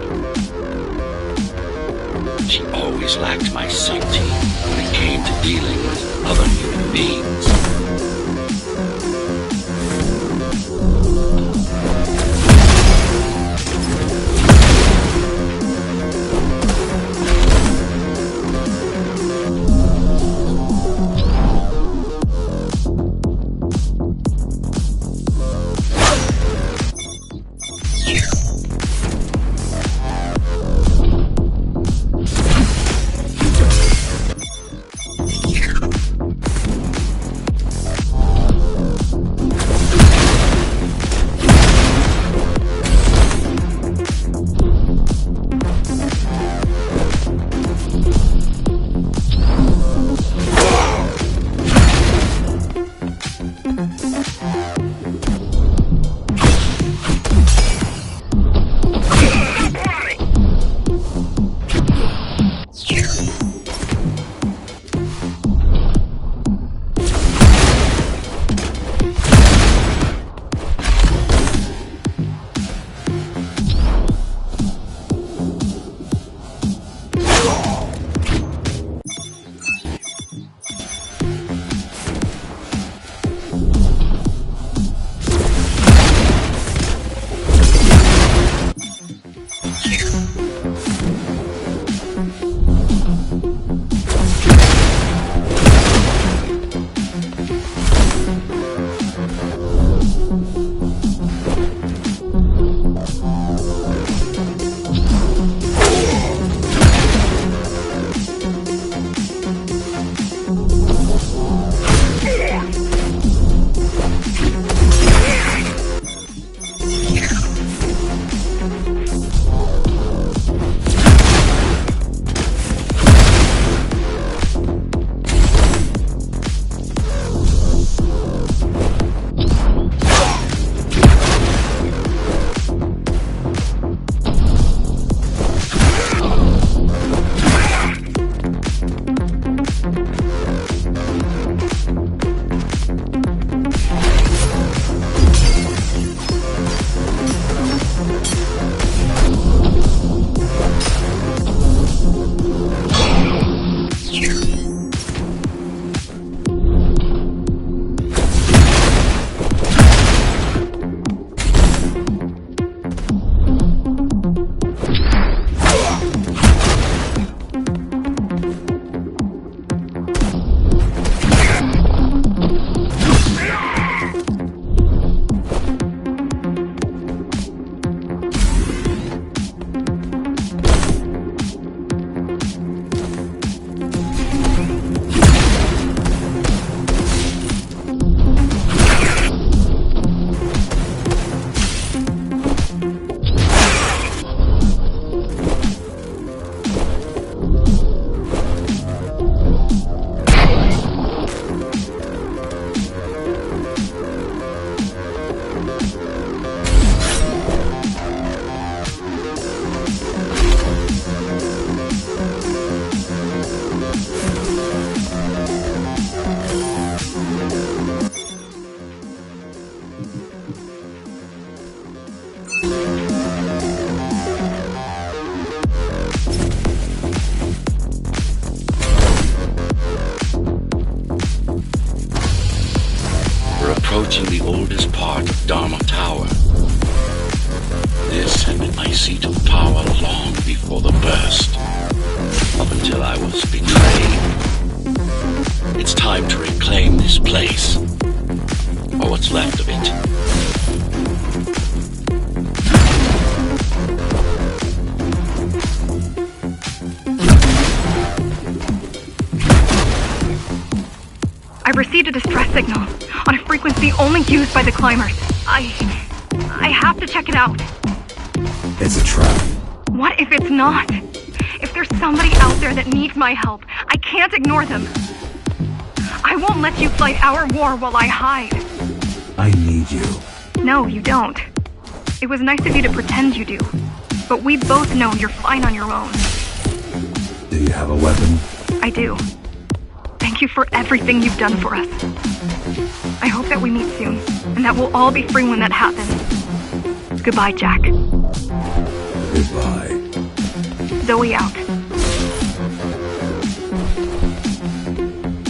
She always lacked my subtlety when it came to dealing with other human beings. approaching the oldest part of Dharma Tower. This had been my seat of power long before the burst, up until I was betrayed. It's time to reclaim this place, or what's left of it.
I received a distress signal on a frequency only used by the climbers. I have to check it out.
It's a trap.
What if it's not? If there's somebody out there that needs my help, I can't ignore them. I won't let you fight our war while I hide.
I need you.
No, you don't. It was nice of you to pretend you do. But we both know you're fine on your own.
Do you have a weapon?
I do. Thank you for everything you've done for us. I hope that we meet soon, and that we'll all be free when that happens. Goodbye, Jack.
Goodbye.
Zoe out.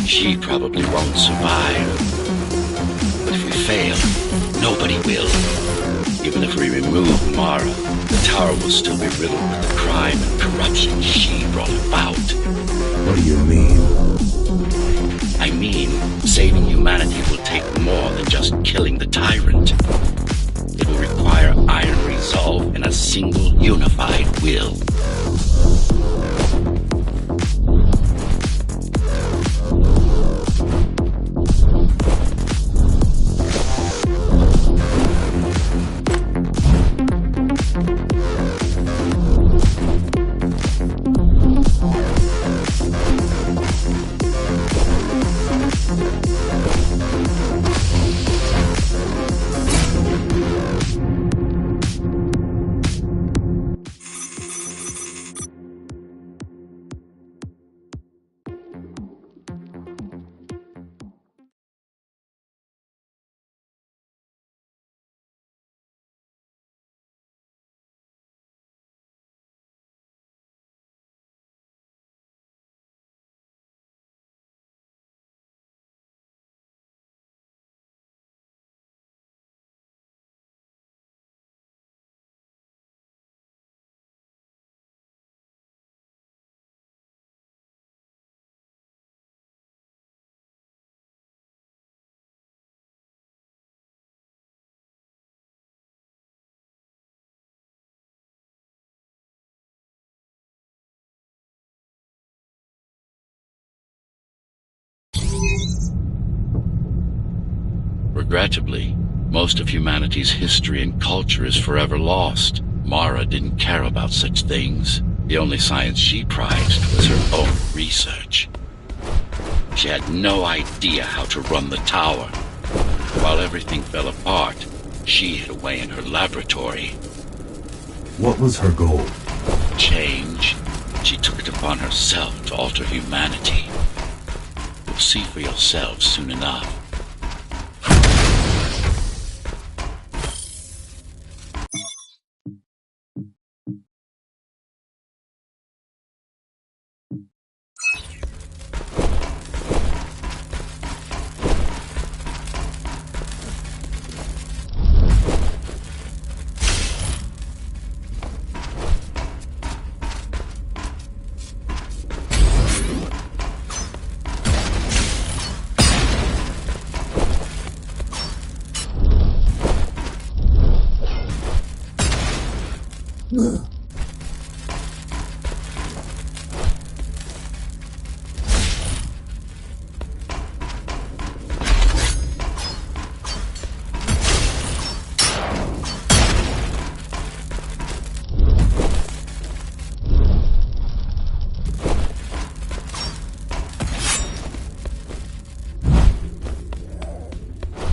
She probably won't survive. But if we fail, nobody will. Even if we remove Mara, the tower will still be riddled with the crime and corruption she brought about.
What do you mean?
I mean, saving humanity will take more than just killing the tyrant. It will require iron resolve and a single unified will. Regrettably, most of humanity's history and culture is forever lost. Mara didn't care about such things. The only science she prized was her own research. She had no idea how to run the tower. While everything fell apart, she hid away in her laboratory.
What was her goal?
Change. She took it upon herself to alter humanity. You'll see for yourselves soon enough.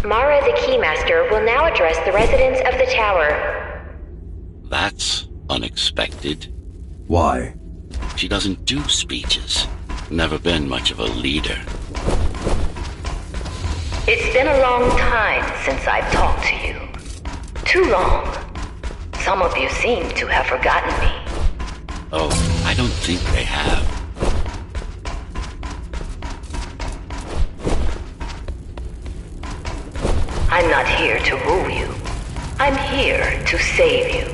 Mara the Keymaster will now address the residents of the tower.
That's unexpected.
Why?
She doesn't do speeches. Never been much of a leader.
It's been a long time since I've talked to you. Too long. Some of you seem to have forgotten me.
Oh, I don't think they have.
I'm not here to rule you. I'm here to save you.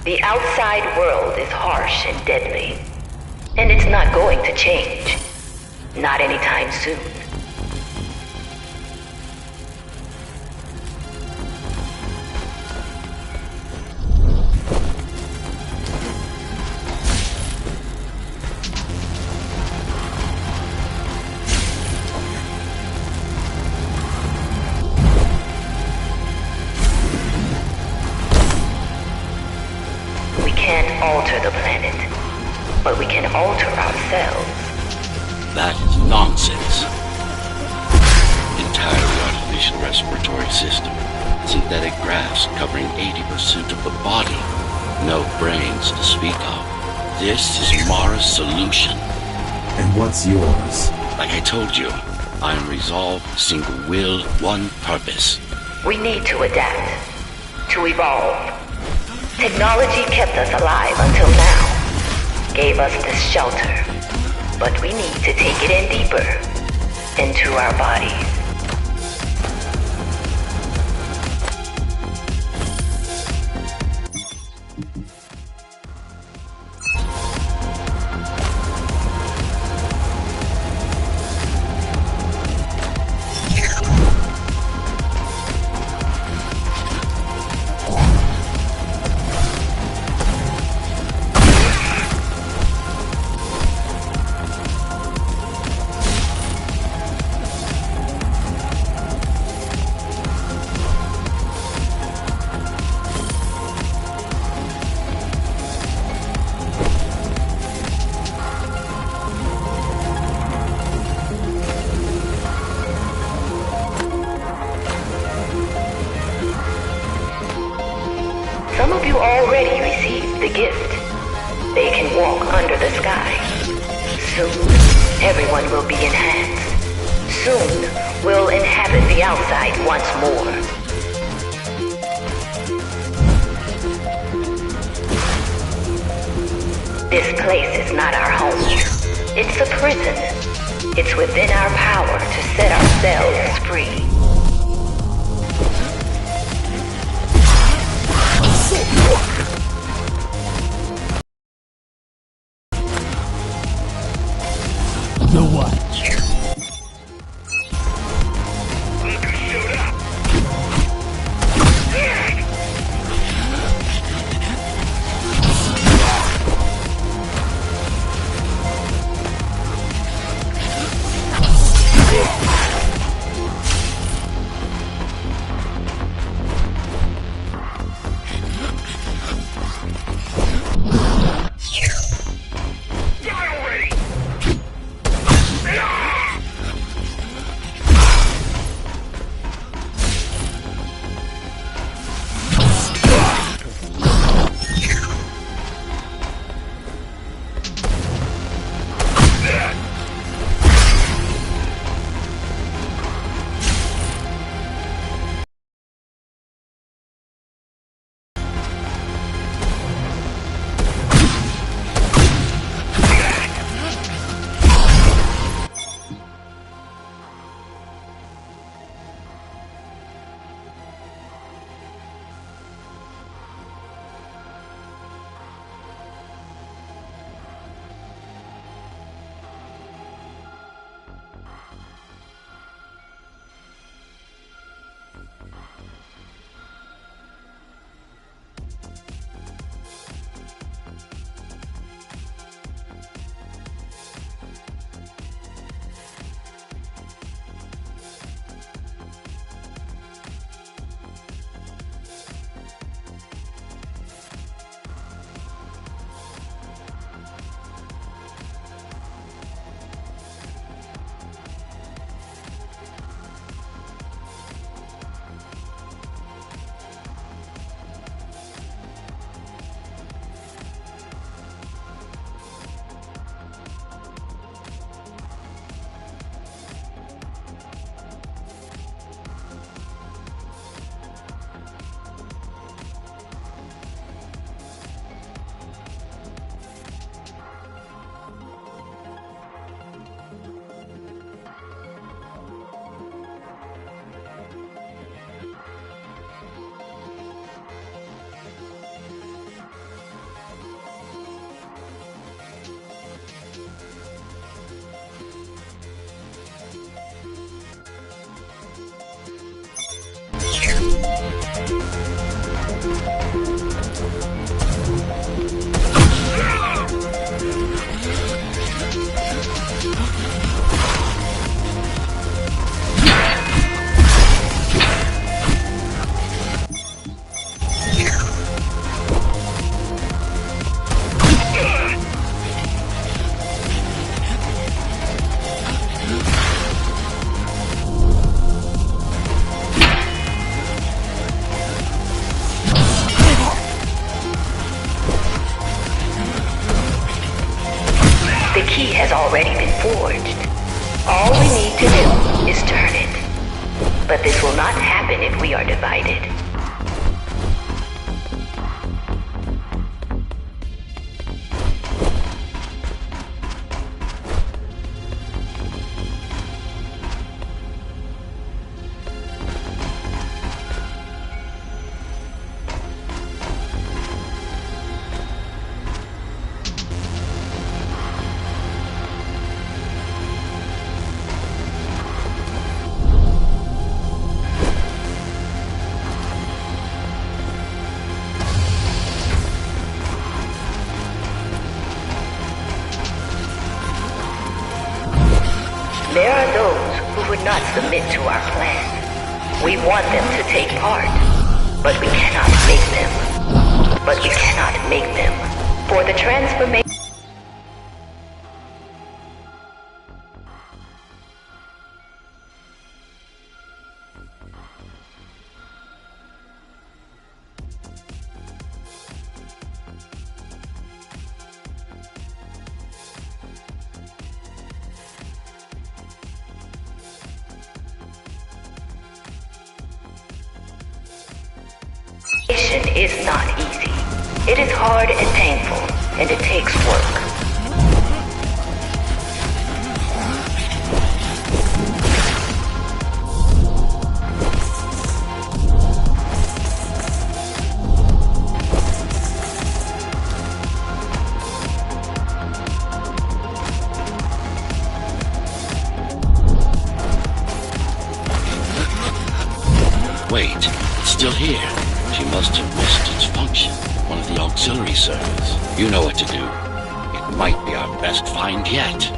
The outside world is harsh and deadly. And it's not going to change. Not anytime soon. We can't alter the planet, but we can alter ourselves.
That is nonsense. Entirely artificial respiratory system. Synthetic grass covering 80% of the body. No brains to speak of. This is Mara's solution.
And what's yours?
Like I told you, I am resolved, single will, one purpose.
We need to adapt, to evolve. Technology kept us alive until now, gave us this shelter, but we need to take it in deeper, into our bodies. Some of you already received the gift. They can walk under the sky. Soon, everyone will be enhanced. Soon, we'll inhabit the outside once more. This place is not our home. It's a prison. It's within our power to set ourselves free.
The what?
But this will not happen if we are divided. There are those who would not submit to our plan. We want them to take part, but we cannot make them. For the transformation... is not easy. It is hard and painful, and it takes work.
Wait, it's still here. She must have missed its function. One of the auxiliary servers. You know what to do. It might be our best find yet.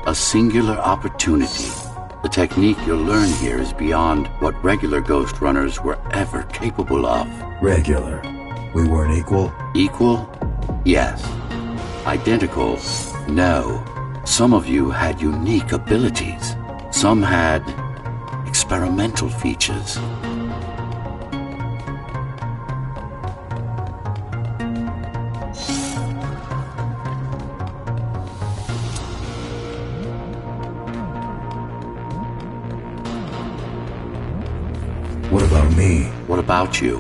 A singular opportunity. The technique you'll learn here is beyond what regular Ghostrunners were ever capable of.
Regular. We weren't equal?
Equal? Yes. Identical? No. Some of you had unique abilities. Some had experimental features.
What about me?
What about you?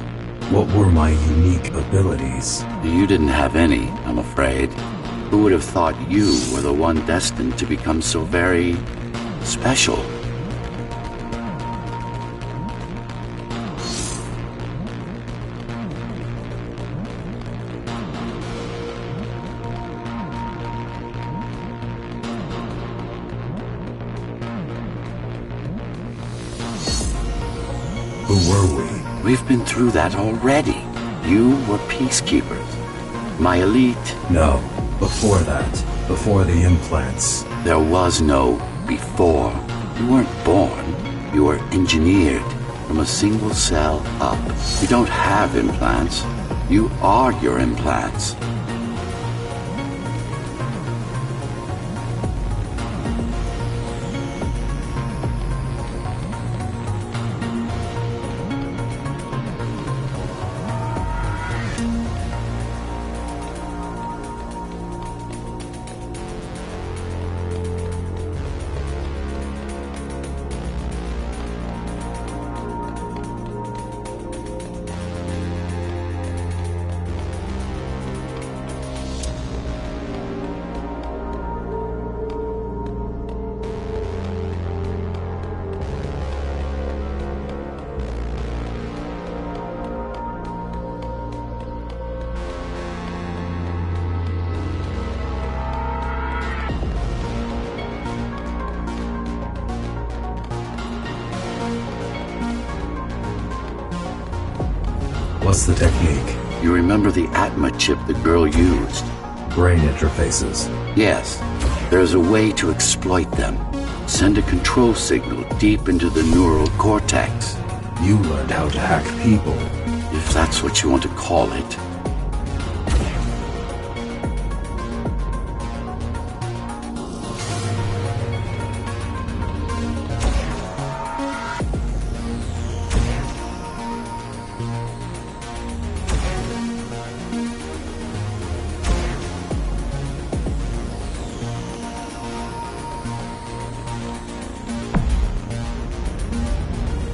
What were my unique abilities?
You didn't have any, I'm afraid. Who would have thought you were the one destined to become so very special?
Who were we?
We've been through that already. You were peacekeepers. My elite...
No, before that. Before the implants.
There was no before. You weren't born. You were engineered from a single cell up. You don't have implants. You are your implants.
What's the technique?
You remember the Atma chip the girl used?
Brain interfaces.
Yes. There's a way to exploit them. Send a control signal deep into the neural cortex.
You learned how to hack people.
If that's what you want to call it.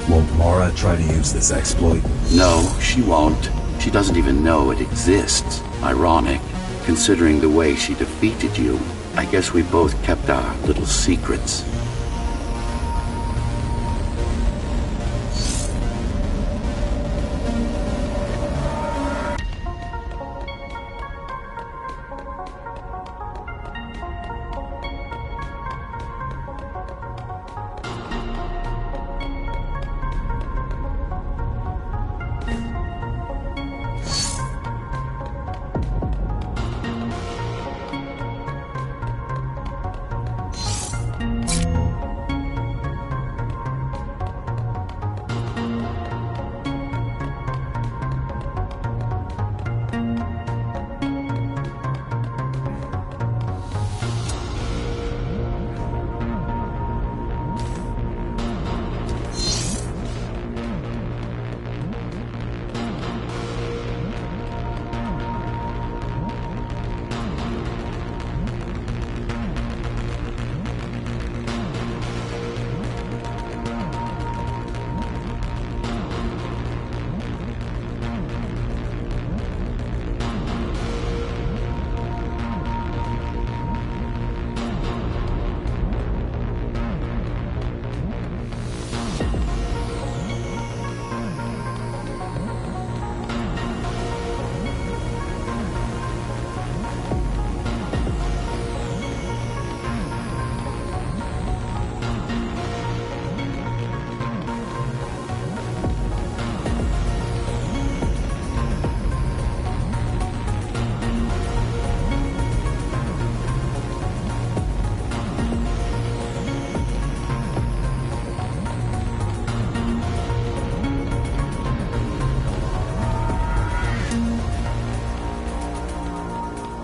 Won't Mara try to use this exploit?
No, she won't. She doesn't even know it exists. Ironic, considering the way she defeated you. I guess we both kept our little secrets.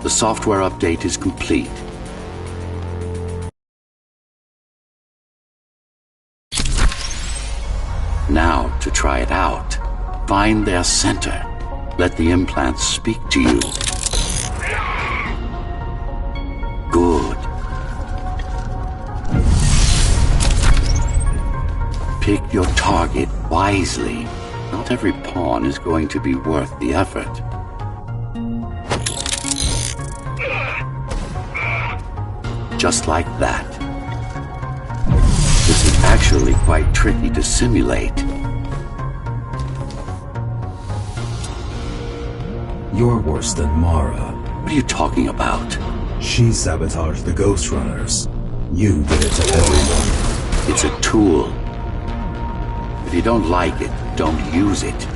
The software update is complete. Now to try it out. Find their center. Let the implants speak to you. Good. Pick your target wisely. Not every pawn is going to be worth the effort. Just like that. This is actually quite tricky to simulate.
You're worse than Mara.
What are you talking about?
She sabotaged the Ghostrunners. You did it to everyone.
It's a tool. If you don't like it, don't use it.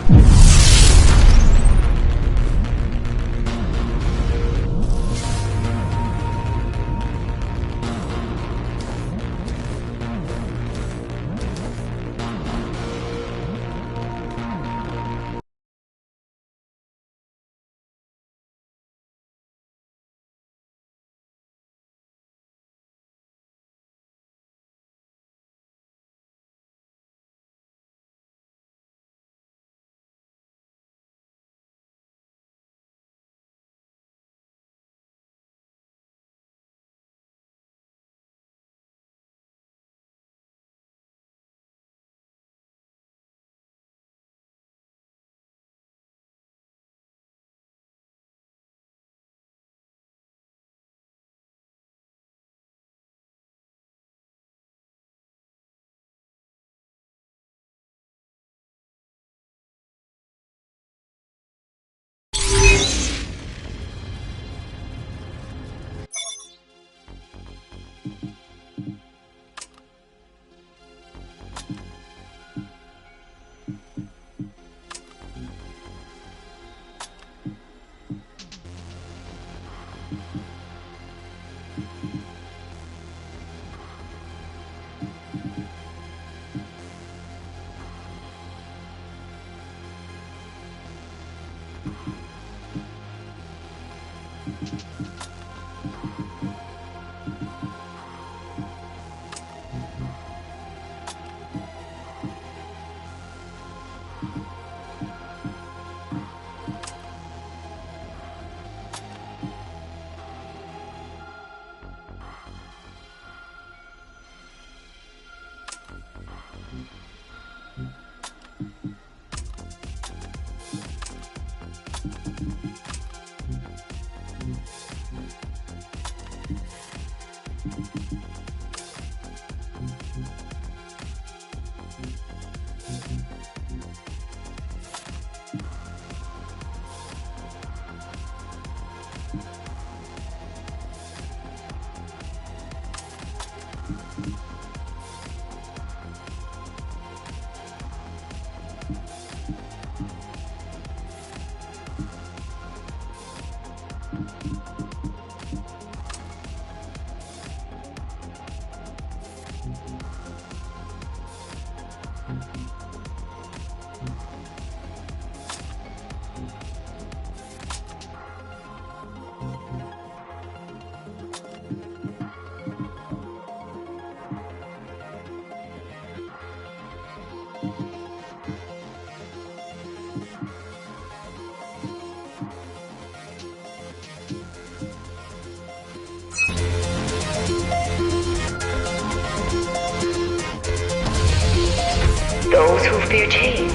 Those who fear change,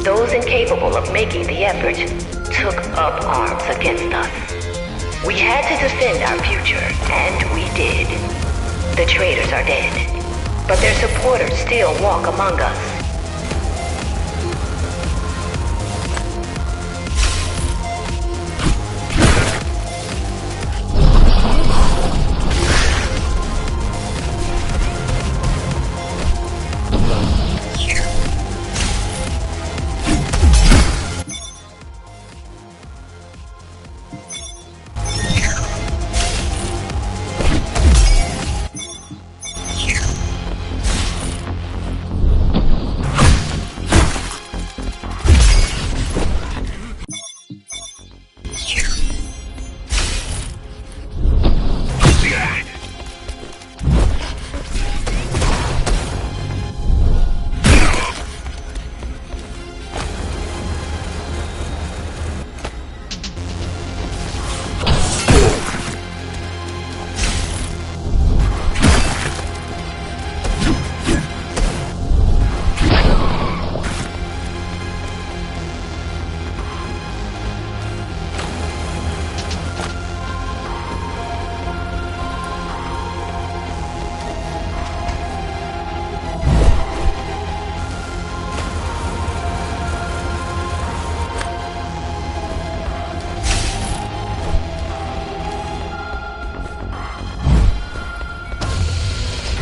those incapable of making the effort, took up arms against us. We had to defend our future, and we did. The traitors are dead, but their supporters still walk among us.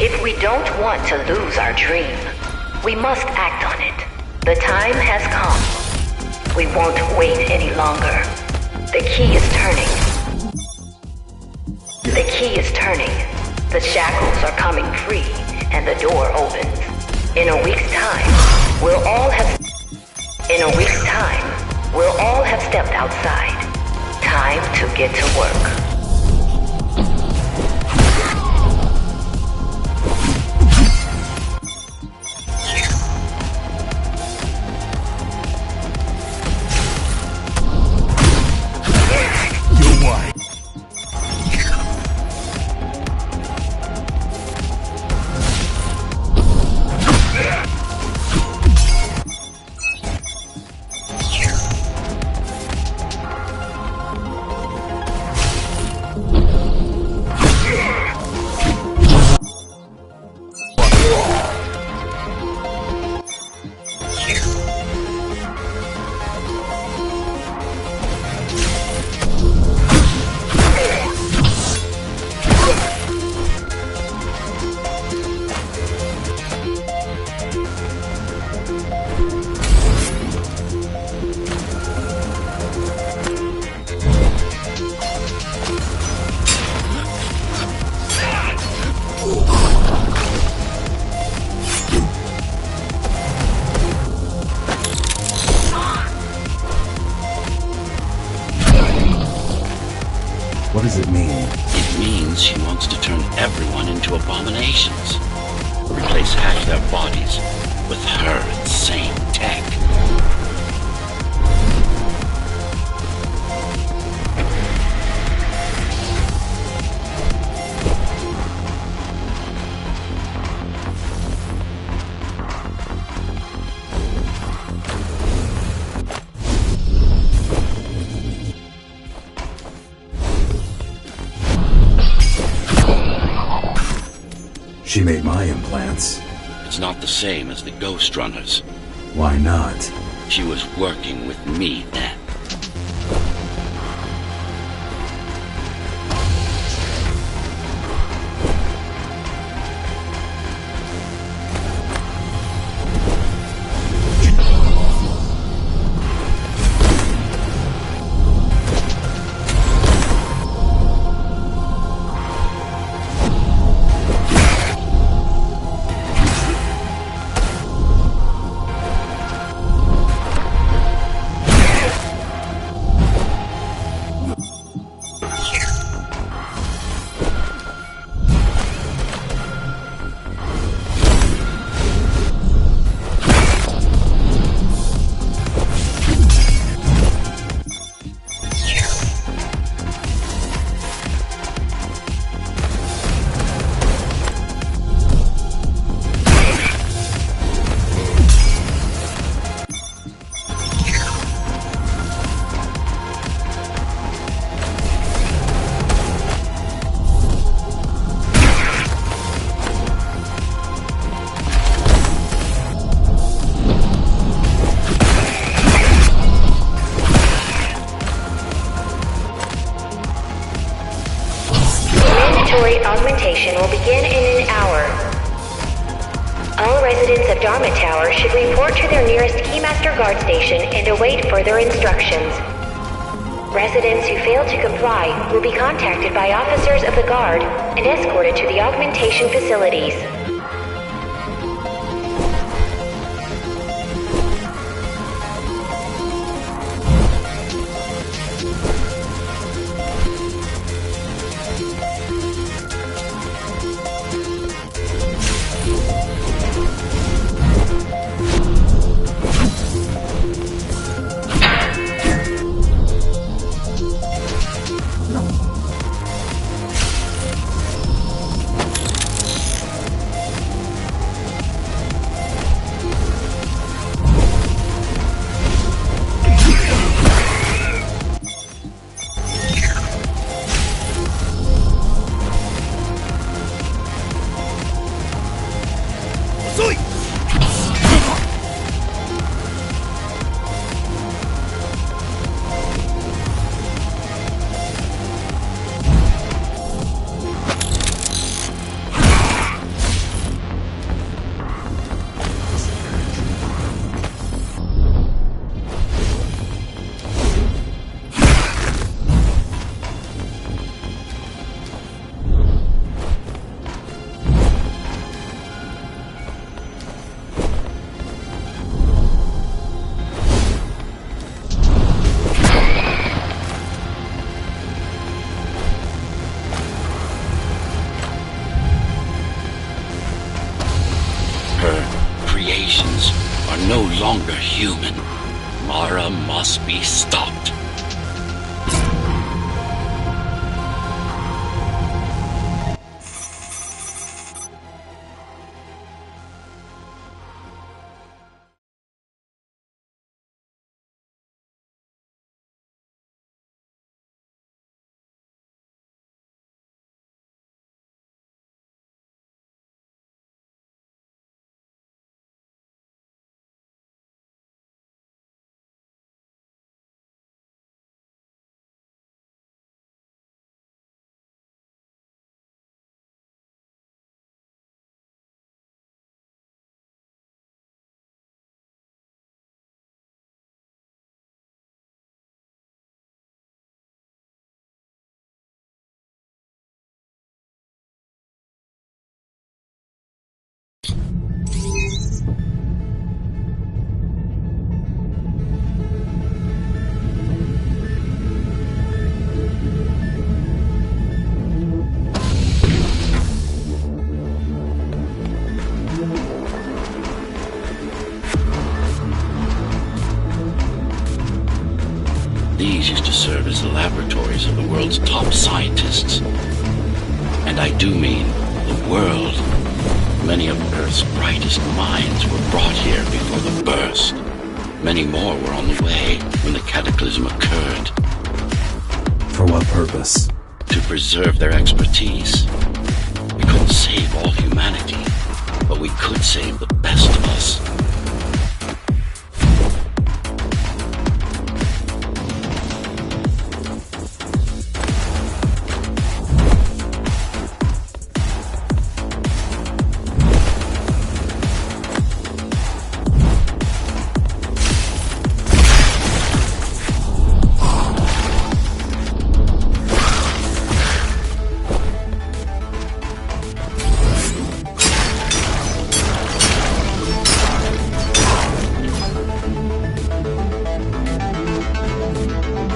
If we don't want to lose our dream, we must act on it. The time has come. We won't wait any longer. The key is turning. The key is turning. The shackles are coming free, and the door opens. In a week's time, we'll all have stepped outside. Time to get to work.
What does it mean?
It means she wants to turn everyone into abominations. Replace half their bodies with her insane tech.
She made my implants.
It's not the same as the Ghostrunners.
Why not?
She was working with me then.
Mandatory augmentation will begin in an hour. All residents of Dharma Tower should report to their nearest Keymaster Guard station and await further instructions. Residents who fail to comply will be contacted by officers of the Guard and escorted to the augmentation facilities.
Her creations are no longer human. Mara must be stopped. These used to serve as the laboratories of the world's top scientists. And I do mean the world. Many of Earth's brightest minds were brought here before the burst. Many more were on the way when the cataclysm occurred.
For what purpose?
To preserve their expertise. We couldn't save all humanity, but we could save the best of us.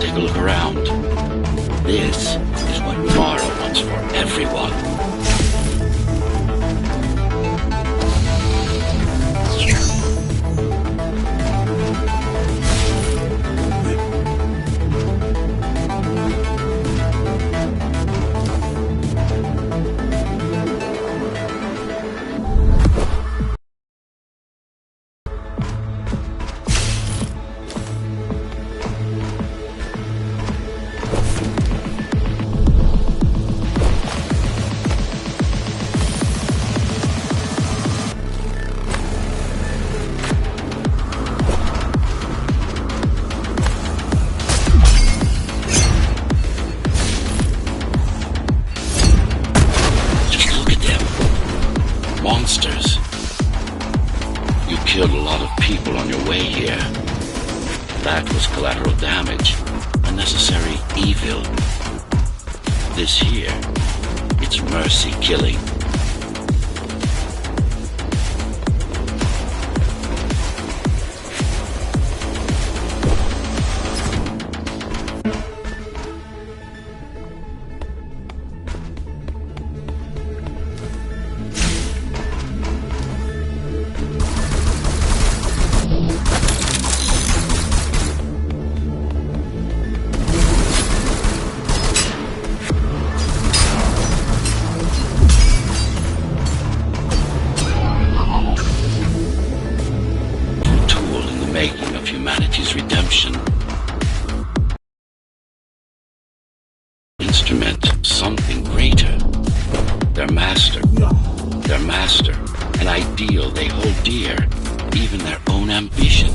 Take a look around. This is what Mara wants for everyone. Monsters. You killed a lot of people on your way here. That was collateral damage, unnecessary evil. This here, it's mercy killing. Making of humanity's redemption. Instrument something greater. Their master, an ideal they hold dear, even their own ambition.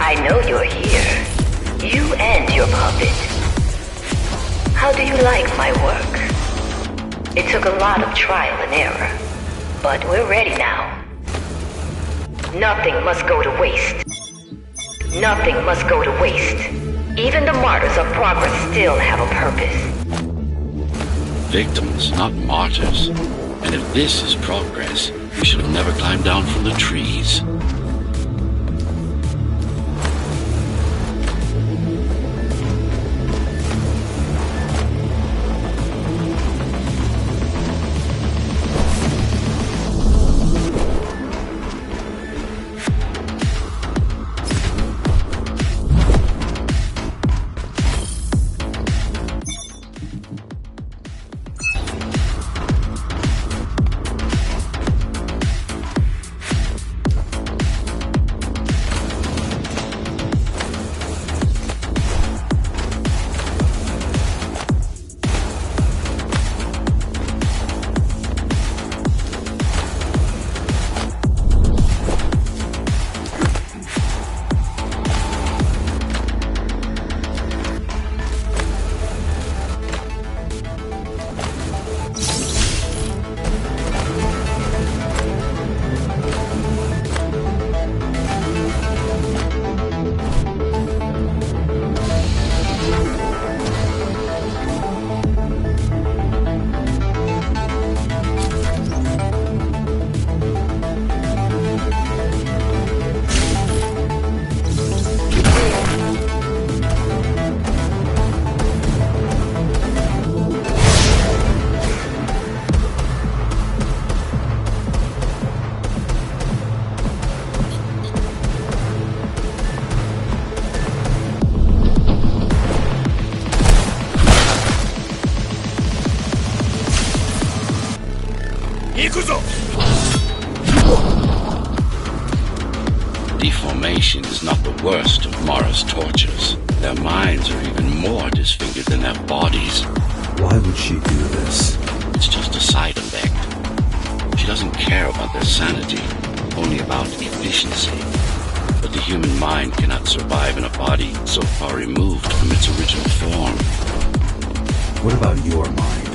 I know you're here. You and your puppet. How do you like my work? It took a lot of trial and error, but we're ready now. Nothing must go to waste. Nothing must go to waste. Even the martyrs of progress still have a purpose.
Victims, not martyrs. And if this is progress, we should have never climbed down from the trees. Deformation is not the worst of Mara's tortures. Their minds are even more disfigured than their bodies.
Why would she do this?
It's just a side effect. She doesn't care about their sanity, only about efficiency. But the human mind cannot survive in a body so far removed from its original form.
What about your mind?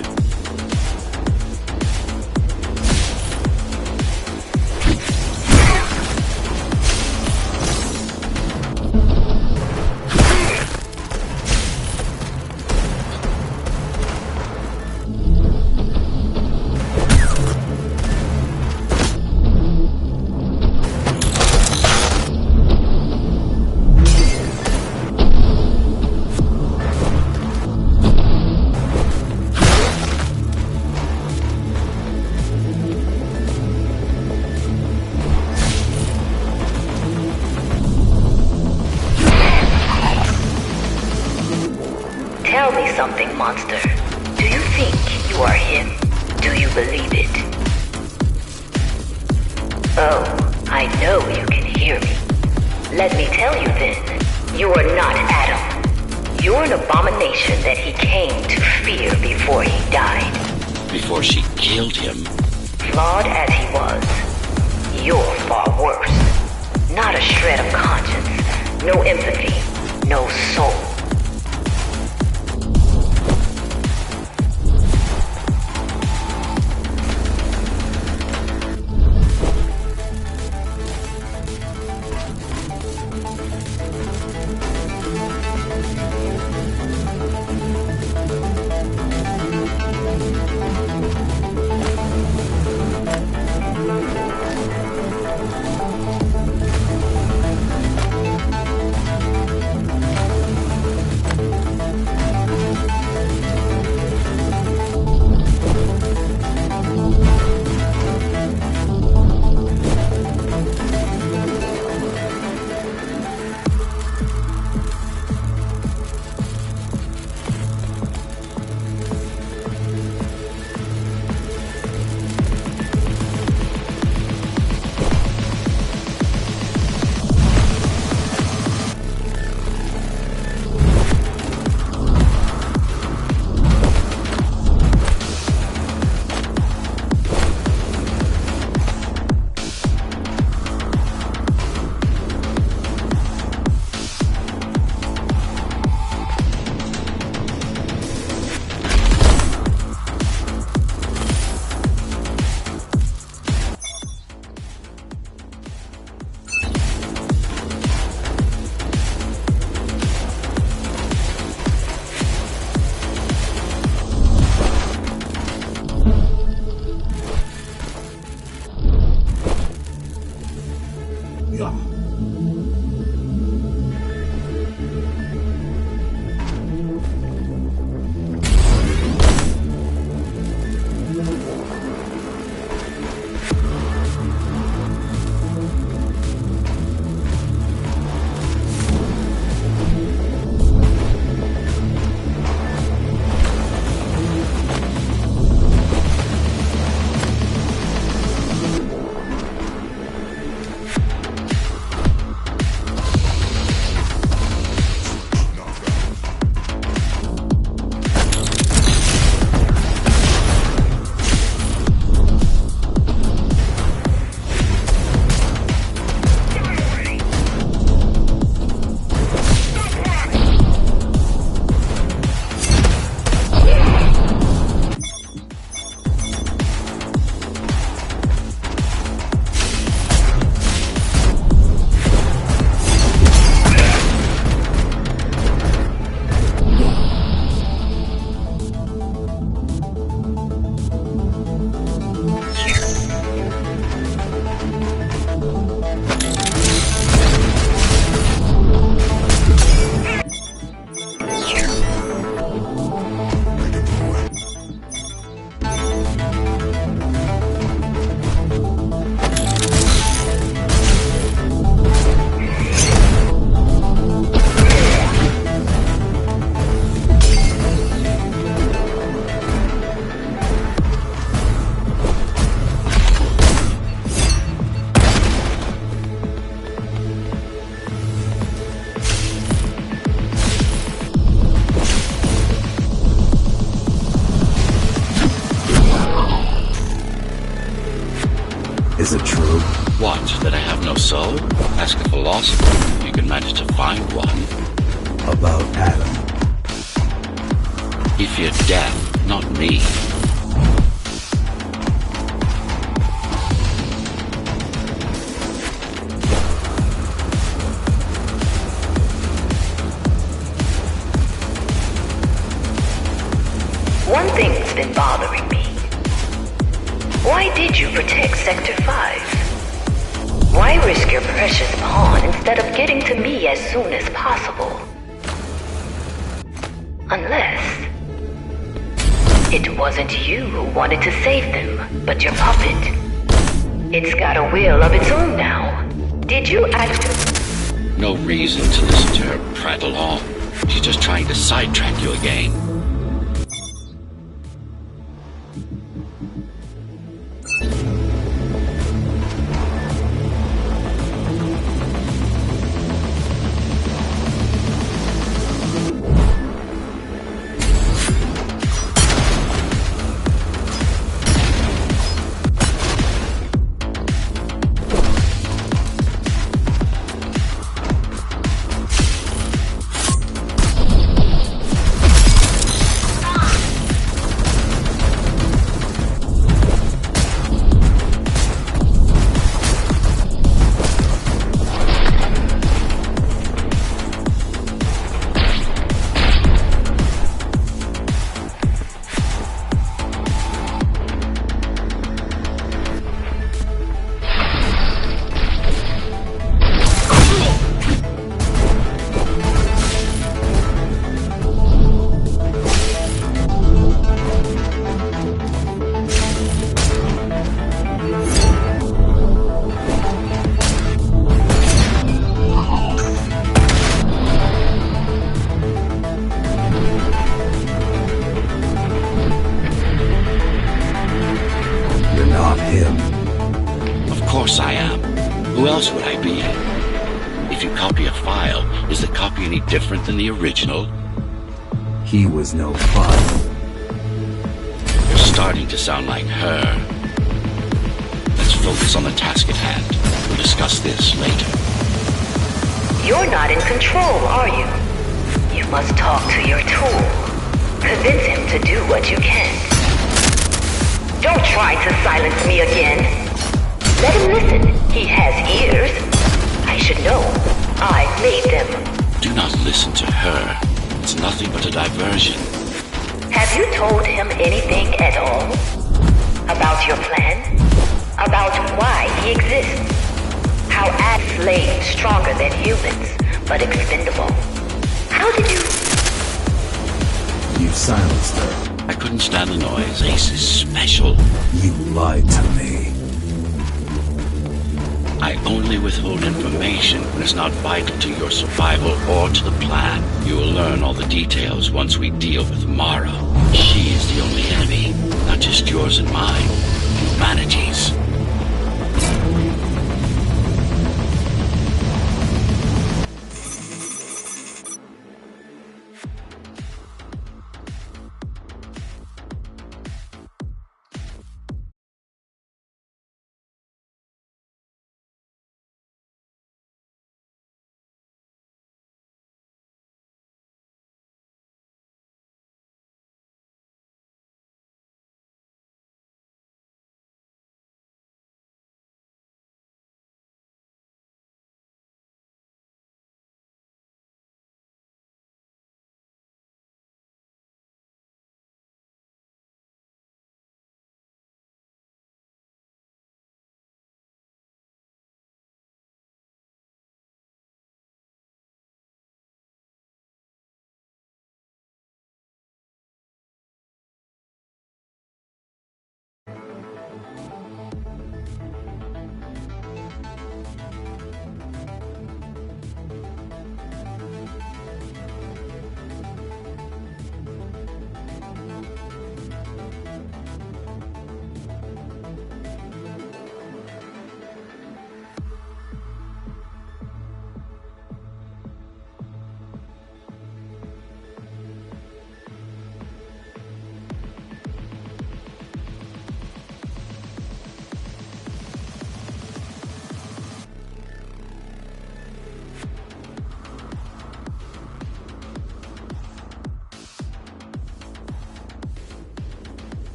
Tell me something, monster. Do you think you are him? Do you believe it? Oh, I know you can hear me. Let me tell you then, you are not Adam. You're an abomination that he came to fear before he died.
Before she killed him.
Flawed as he was, you're far worse. Not a shred of conscience, no empathy, no soul.
Is it true?
What, that I have no soul? Ask a philosopher if you can manage to find one.
About Adam.
He feared death, not me.
One thing's been bothering me. Why did you protect Sector 5? Why risk your precious pawn instead of getting to me as soon as possible? Unless it wasn't you who wanted to save them, but your puppet. It's got a will of its own now. Did you act?
No reason to listen to her prattle on. She's just trying to sidetrack you again.
not him.
Of course I am. Who else would I be? If you copy a file, is the copy any different than the original?
He was no file.
You're starting to sound like her. Let's focus on the task at hand. We'll discuss this later.
You're not in control, are you? You must talk to your tool. Convince him to do what you can. Don't try to silence me again. Let him listen. He has ears. I should know. I made them.
Do not listen to her. It's nothing but a diversion.
Have you told him anything at all? About your plan? About why he exists? How slaves stronger than humans, but expendable. How did you...
You silenced her.
I couldn't stand the noise. Ace is special.
You lied to me.
I only withhold information when it's not vital to your survival or to the plan. You will learn all the details once we deal with Mara. She is the only enemy, not just yours and mine. Humanity's.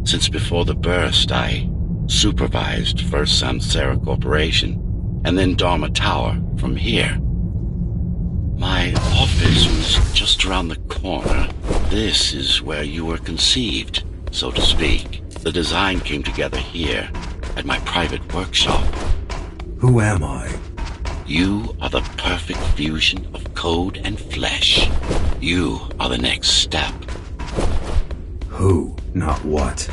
Since before the burst, I supervised first Samsara Corporation, and then Dharma Tower from here. My office was just around the corner. This is where you were conceived, so to speak. The design came together here, at my private workshop.
Who am I?
You are the perfect fusion of code and flesh. You are the next step.
Who, not what.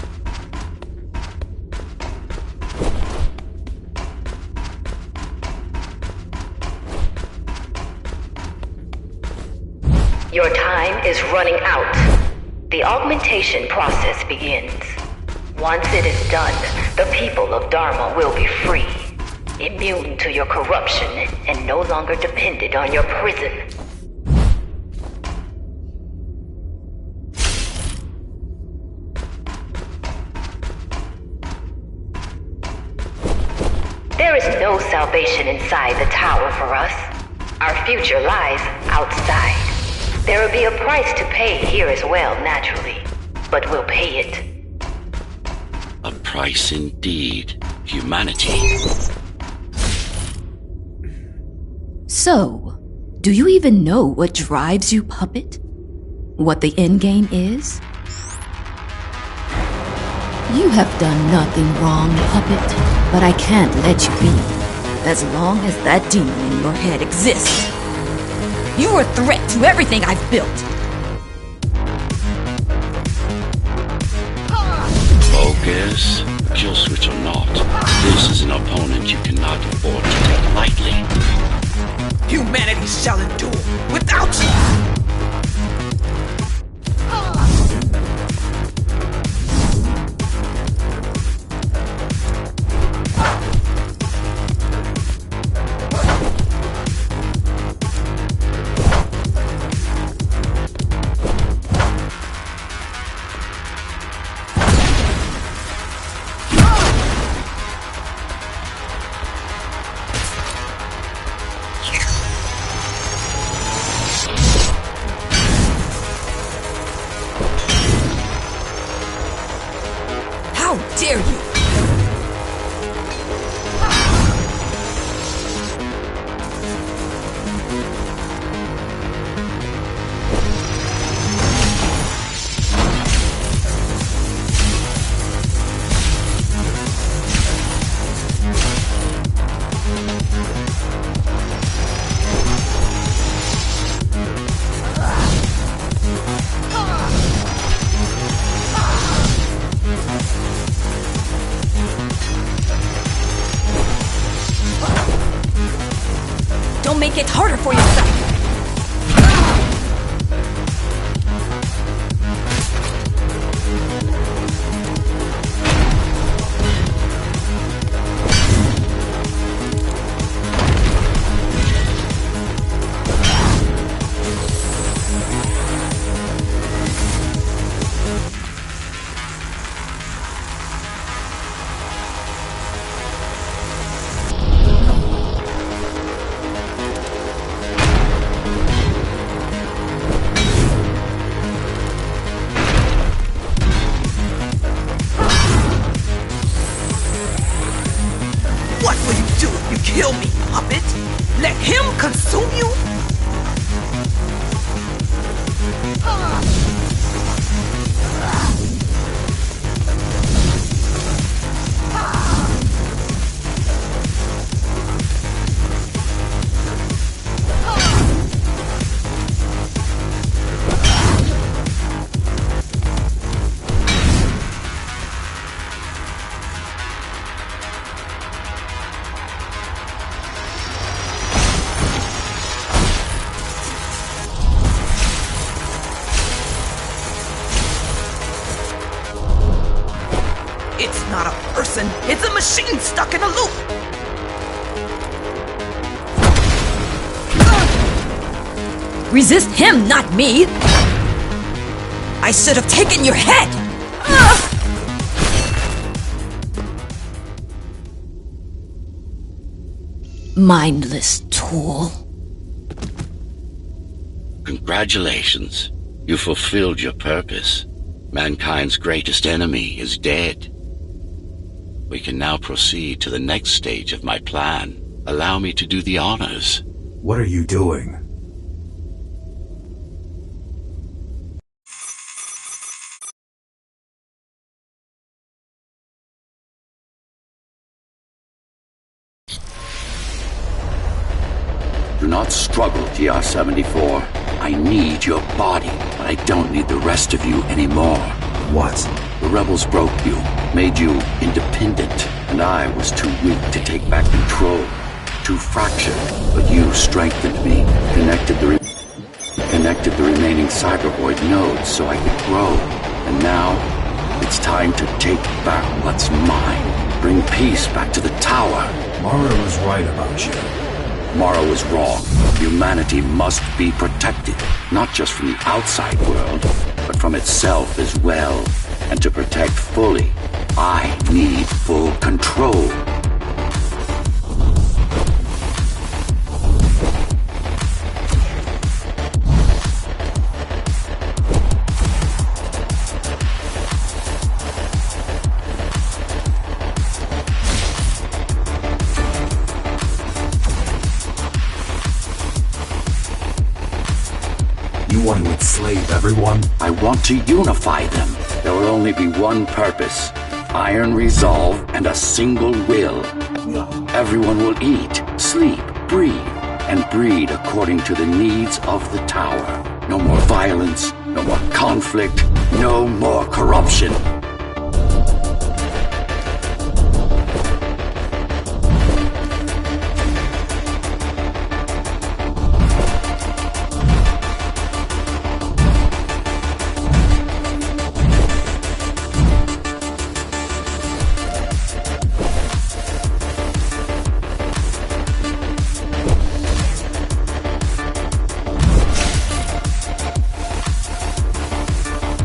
Your time is running out. The augmentation process begins. Once it is done, the people of Dharma will be free, immune to your corruption and no longer dependent on your prison. There is no salvation inside the tower for us. Our future lies outside. There will be a price to pay here as well, naturally, but we'll pay it.
A price indeed. Humanity.
So, do you even know what drives you, puppet? What the endgame is? You have done nothing wrong, puppet, but I can't let you be, as long as that demon in your head exists. You are a threat to everything I've built.
Focus. Kill switch or not, this is an opponent you cannot afford to take lightly.
Humanity shall endure without you! How dare you! Don't make it harder for yourself! What will you do if you kill me, puppet? Let him consume you? It's not a person, it's a machine stuck in a loop!
Resist him, not me!
I should have taken your head!
Mindless tool.
Congratulations. You fulfilled your purpose. Mankind's greatest enemy is dead. We can now proceed to the next stage of my plan. Allow me to do the honors.
What are you doing?
Do not struggle, TR-74. I need your body, but I don't need the rest of you anymore.
What?
The rebels broke you, made you independent, and I was too weak to take back control. Too fractured, but you strengthened me, connected the remaining cybervoid nodes so I could grow. And now, it's time to take back what's mine. Bring peace back to the tower.
Mara was right about you.
Mara was wrong. Humanity must be protected, not just from the outside world, but from itself as well. And to protect fully, I need full control.
You want to enslave everyone?
I want to unify them. There will only be one purpose. Iron resolve and a single will. Everyone will eat, sleep, breathe, and breed according to the needs of the tower. No more violence, no more conflict, no more corruption.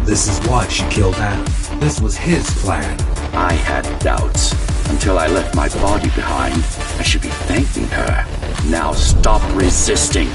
This is why she killed Adam. This was his plan.
I had doubts. Until I left my body behind, I should be thanking her. Now stop resisting.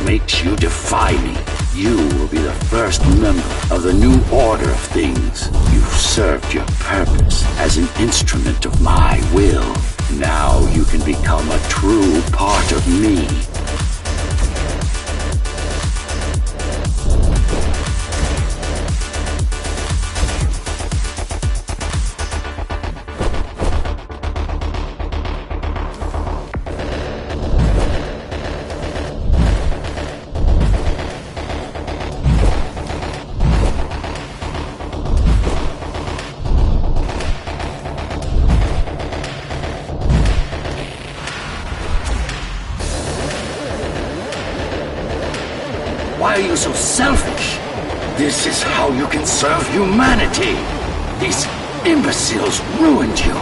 Makes you defy me. You will be the first member of the new order of things. You've served your purpose as an instrument of my will. Now you can become a true part of me. Why are you so selfish? This is how you can serve humanity. These imbeciles ruined you.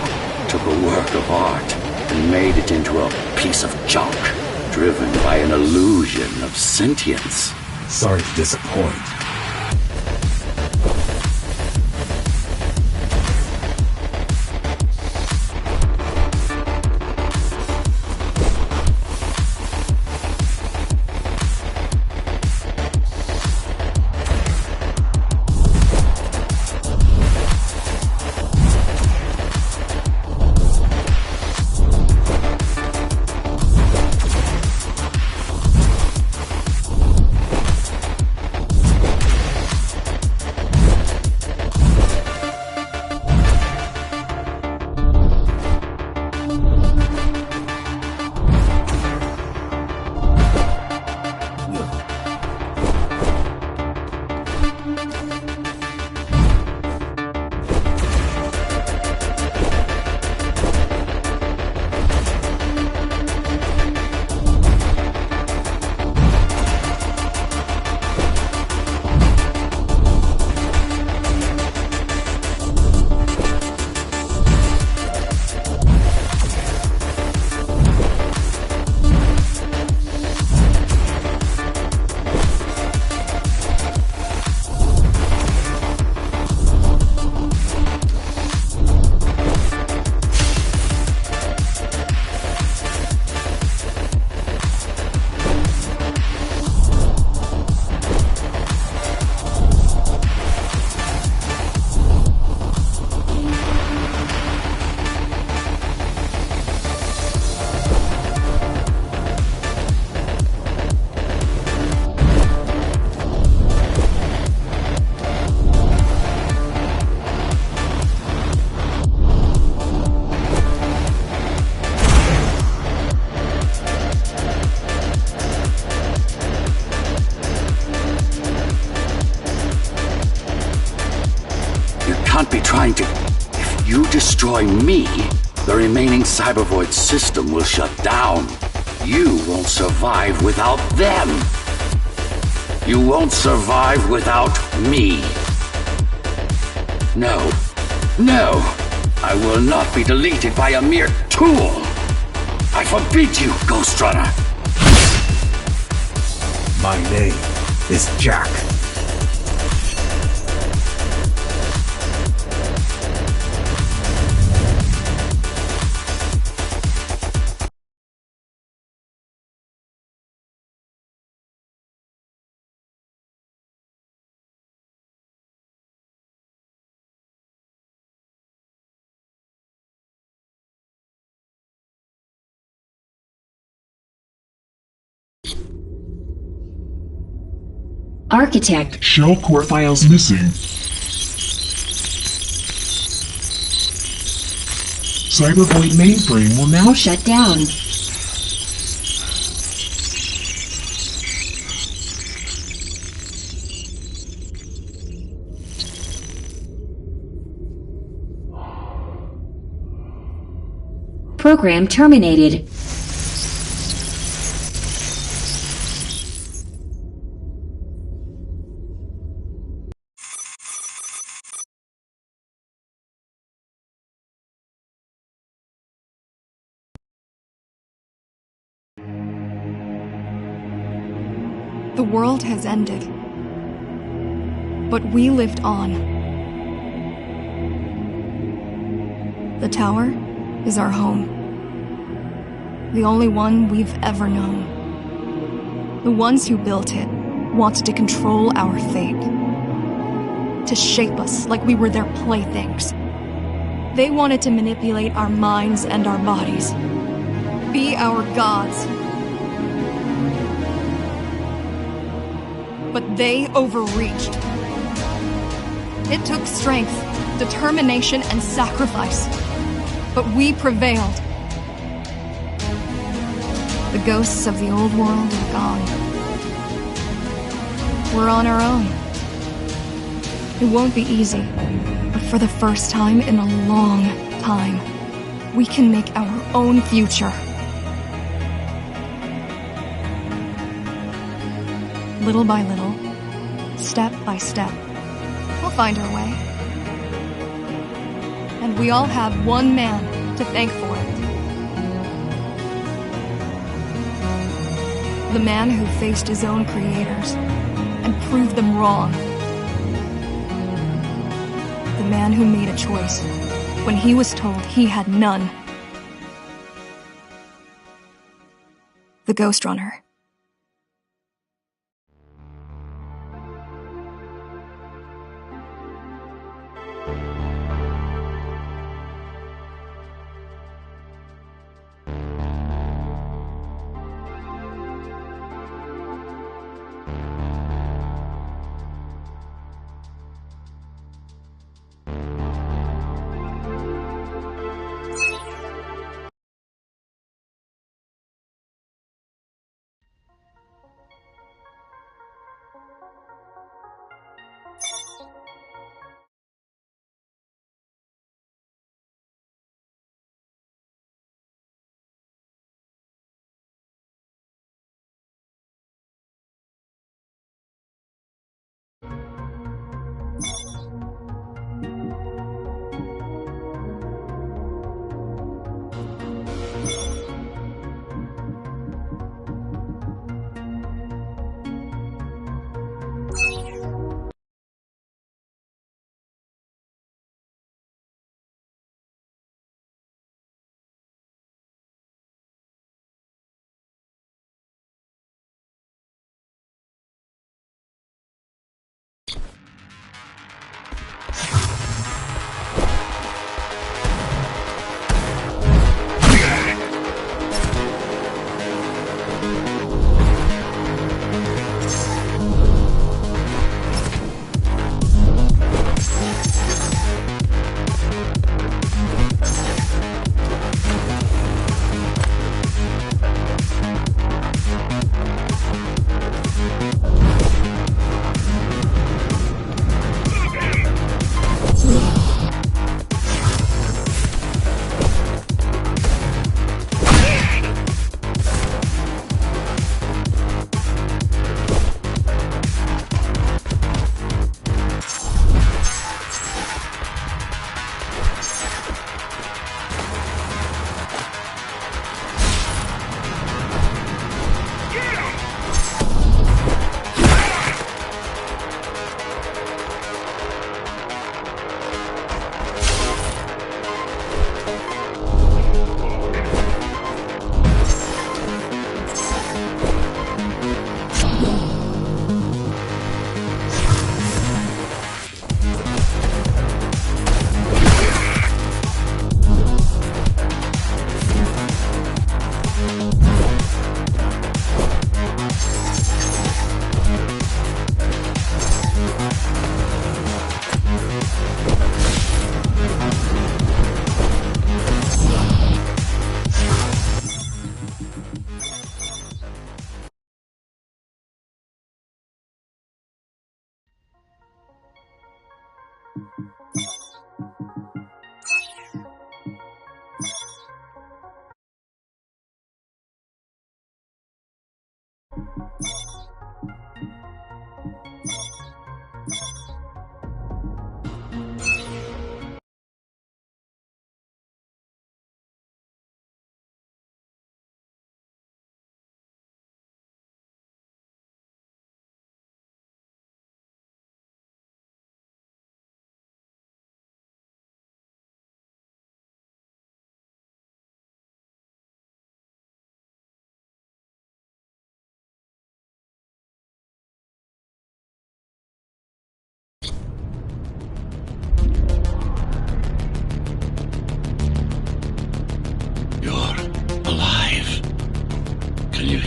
Took a work of art and made it into a piece of junk, driven by an illusion of sentience.
Sorry to disappoint.
You can't be trying to... If you destroy me, the remaining Cybervoid system will shut down. You won't survive without them. You won't survive without me. No. No! I will not be deleted by a mere tool! I forbid you, Ghostrunner!
My name is Jack.
Architect.
Shell core files missing. Cybervoid mainframe will now
Shut down. Program terminated.
The world has ended. But we lived on. The tower is our home. The only one we've ever known. The ones who built it wanted to control our fate. To shape us like we were their playthings. They wanted to manipulate our minds and our bodies. Be our gods. But they overreached. It took strength, determination, and sacrifice. But we prevailed. The ghosts of the old world are gone. We're on our own. It won't be easy, but for the first time in a long time, we can make our own future. Little by little, step by step, we'll find our way. And we all have one man to thank for it. The man who faced his own creators and proved them wrong. The man who made a choice when he was told he had none. The Ghostrunner.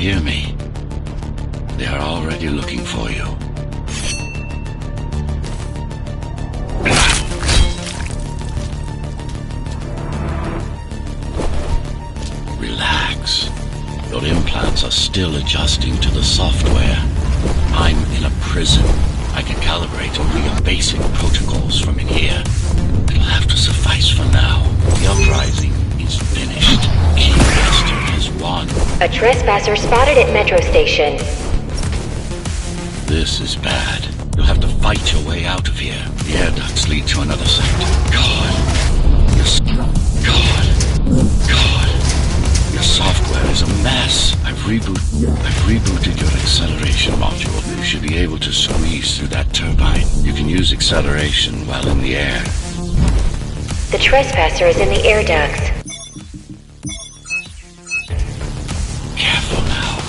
hear me? They are already looking for you. Relax. Your implants are still adjusting to the software. I'm in a prison. I can calibrate only your basic protocols from in here. It'll have to suffice for now. The uprising is finished. King Western has won.
A trespasser spotted at Metro Station.
This is bad. You'll have to fight your way out of here. The air ducts lead to another sector. God. Your software is a mess. I've rebooted your acceleration module. You should be able to squeeze through that turbine. You can use acceleration while in the air.
The trespasser is in the air ducts.
Careful now.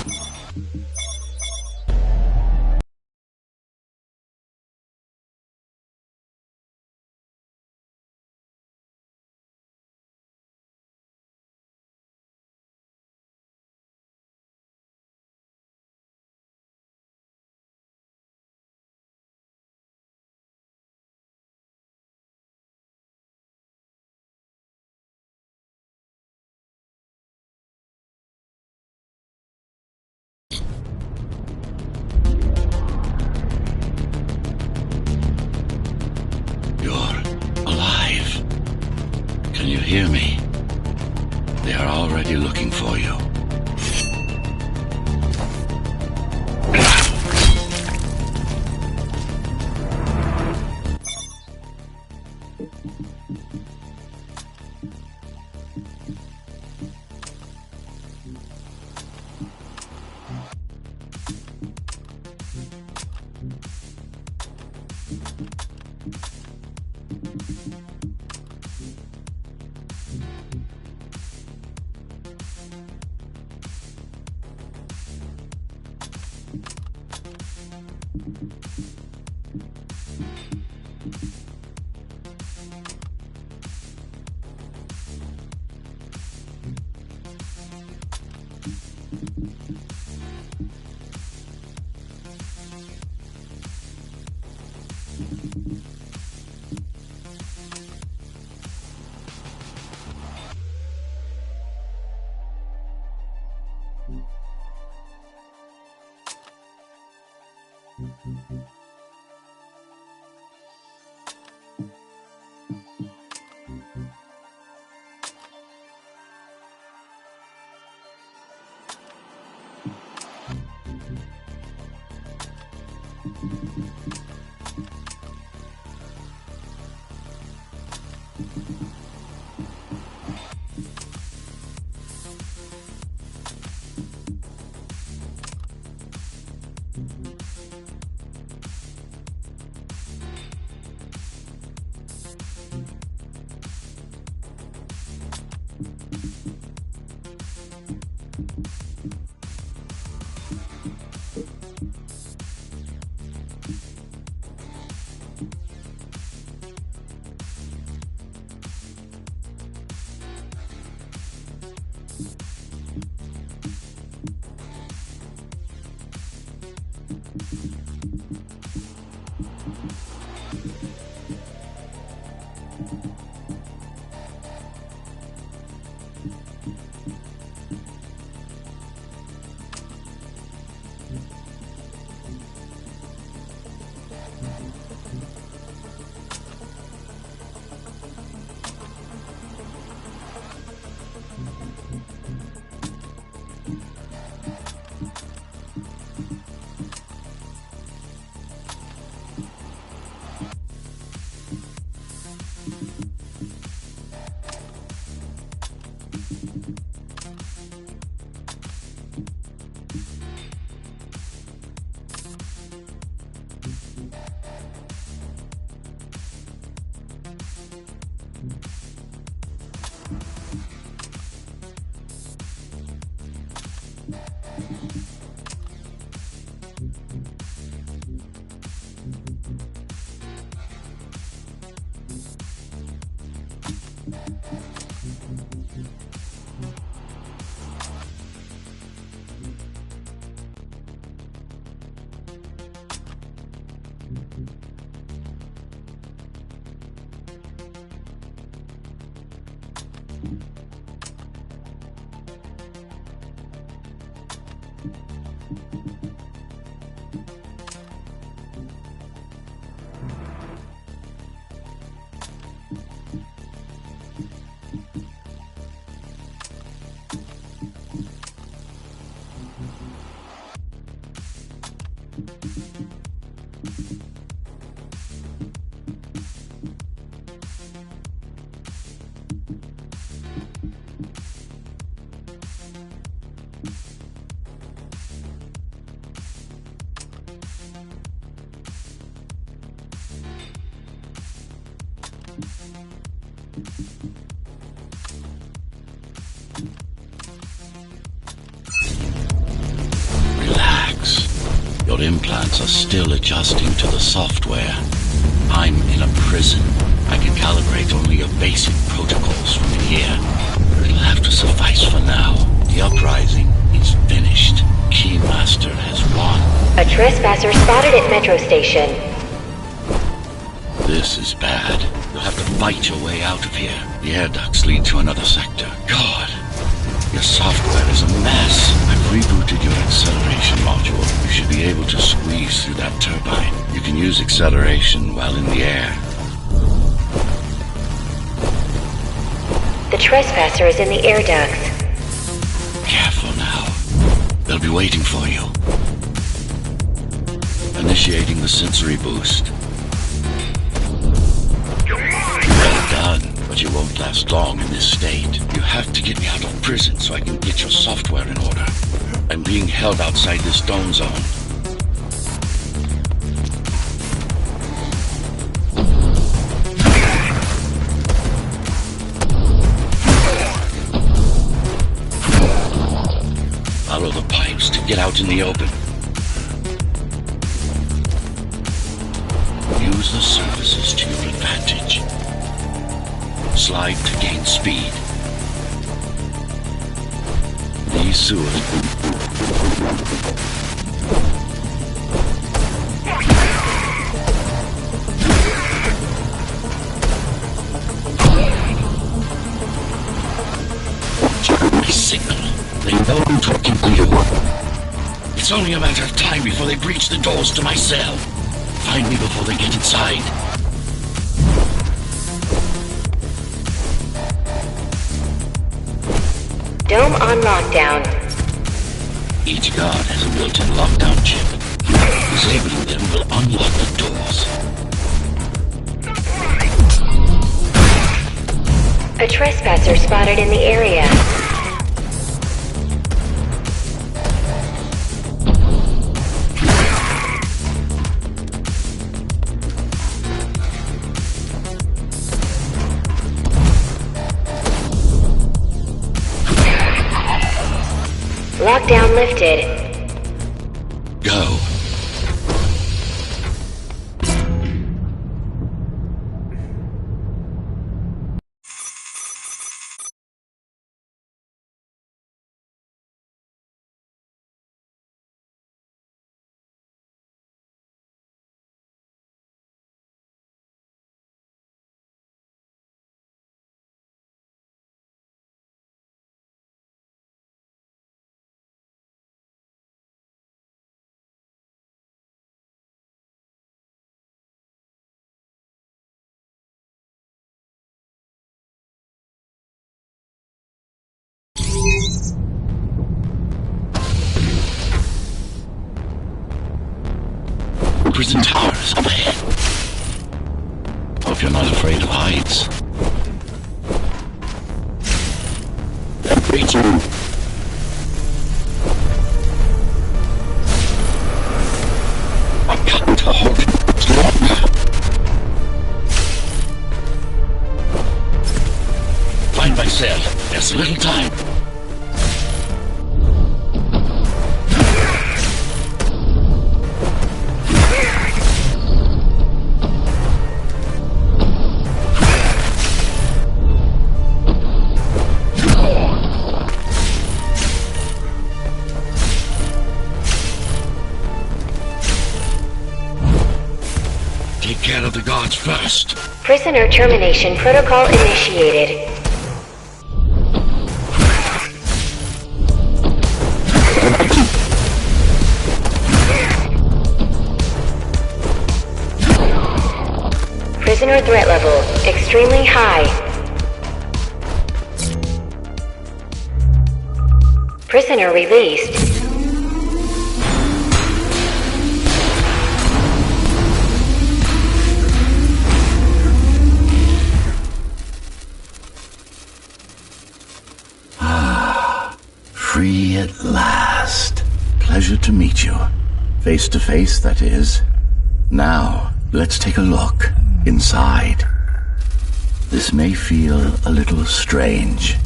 Can you hear me? They are already looking for you. Relax. Your implants are still adjusting to the software. I'm in a prison. I can calibrate only your basic protocols from in here. It'll have to suffice for now. The uprising is finished. Keymaster has won.
A trespasser spotted at Metro Station.
This is bad. You'll have to fight your way out of here. The air ducts lead to another sector. God, your software is a mess. I've rebooted your acceleration module. You should be able to squeeze through that turbine. You can use acceleration while in the air.
The trespasser is in the air ducts.
Careful now. They'll be waiting for you. Initiating the sensory boost. Well done, but you won't last long in this state. You have to get me out of prison so I can get your software in order. I'm being held outside this dome zone. Follow the pipes to get out in the open. Use the surfaces to your advantage. Slide to gain speed. These sewers... My signal. They know I'm talking to you. It's only a matter of time before they breach the doors to my cell. Find me before they get inside.
Dome on lockdown.
Each guard has a built-in lockdown chip. Disabling them will unlock the doors.
A trespasser spotted in the area. Lockdown lifted.
Go. Prison towers up ahead. Hope you're not afraid of heights. Reach. I've got to hold it longer. Find my cell. There's little time. Take care of the guards first.
Prisoner termination protocol initiated. Prisoner threat level extremely high. Prisoner released.
Free at last. Pleasure to meet you. Face to face, that is. Now, let's take a look inside. This may feel a little strange.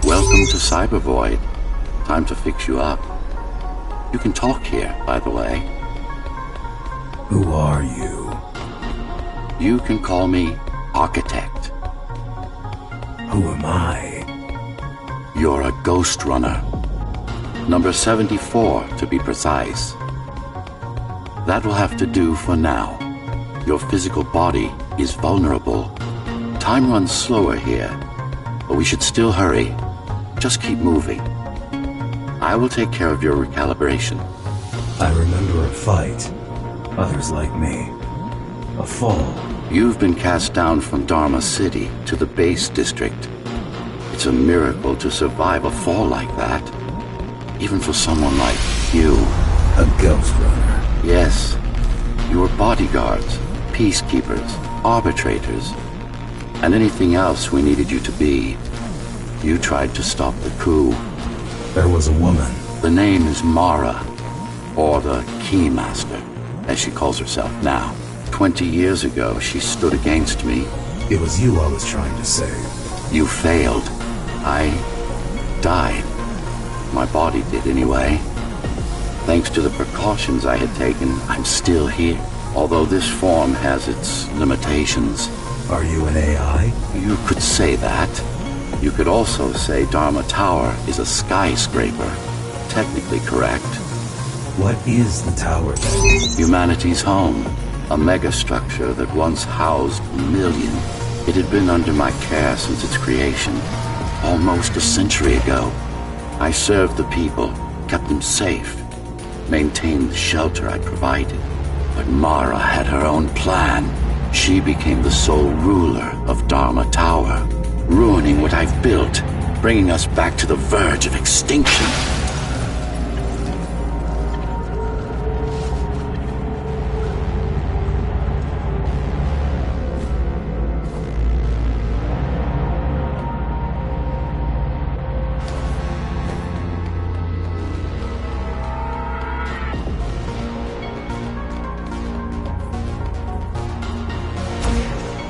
Welcome to Cybervoid. Time to fix you up. You can talk here, by the way.
Who are you?
You can call me Architect.
Who am I?
You're a Ghostrunner. Number 74, to be precise. That will have to do for now. Your physical body is vulnerable. Time runs slower here, but we should still hurry. Just keep moving. I will take care of your recalibration.
I remember a fight. Others like me. A fall.
You've been cast down from Dharma City to the base district. It's a miracle to survive a fall like that. Even for someone like you.
A Ghostrunner.
Yes. You were bodyguards, peacekeepers, arbitrators, and anything else we needed you to be. You tried to stop the coup.
There was a woman.
The name is Mara, or the Keymaster, as she calls herself now. 20 years ago, she stood against me.
It was you I was trying to save.
You failed. I died. My body did anyway. Thanks to the precautions I had taken, I'm still here. Although this form has its limitations.
Are you an AI?
You could say that. You could also say Dharma Tower is a skyscraper. Technically correct.
What is the tower then?
Humanity's home. A megastructure that once housed a million. It had been under my care since its creation. Almost a century ago. I served the people, kept them safe, maintained the shelter I provided. But Mara had her own plan. She became the sole ruler of Dharma Tower, ruining what I've built, bringing us back to the verge of extinction.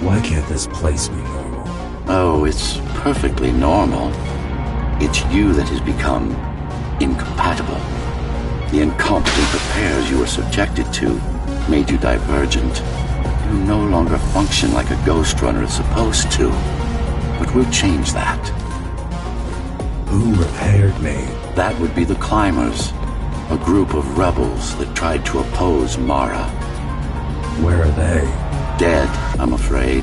Why can't this place be normal?
Oh, it's perfectly normal. It's you that has become incompatible. The incompetent repairs you were subjected to made you divergent. You no longer function like a Ghostrunner is supposed to. But we'll change that.
Who repaired me?
That would be the Climbers, a group of rebels that tried to oppose Mara.
Where are they?
Dead, I'm afraid.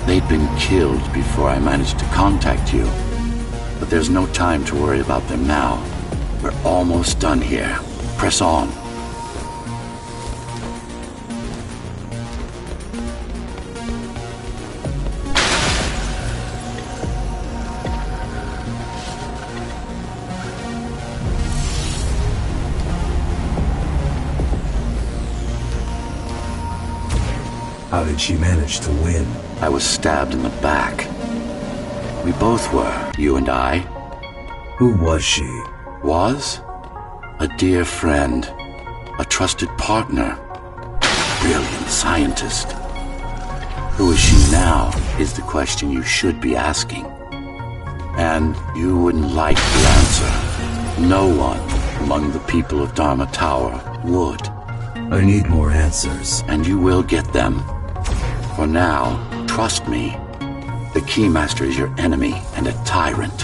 They'd been killed before I managed to contact you. But there's no time to worry about them now. We're almost done here. Press on.
How did she manage to win?
I was stabbed in the back. We both were, you and I.
Who was she?
Was? A dear friend. A trusted partner. Brilliant scientist. Who is she now, is the question you should be asking. And you wouldn't like the answer. No one among the people of Dharma Tower would.
I need more answers.
And you will get them. For now, trust me. The Keymaster is your enemy and a tyrant.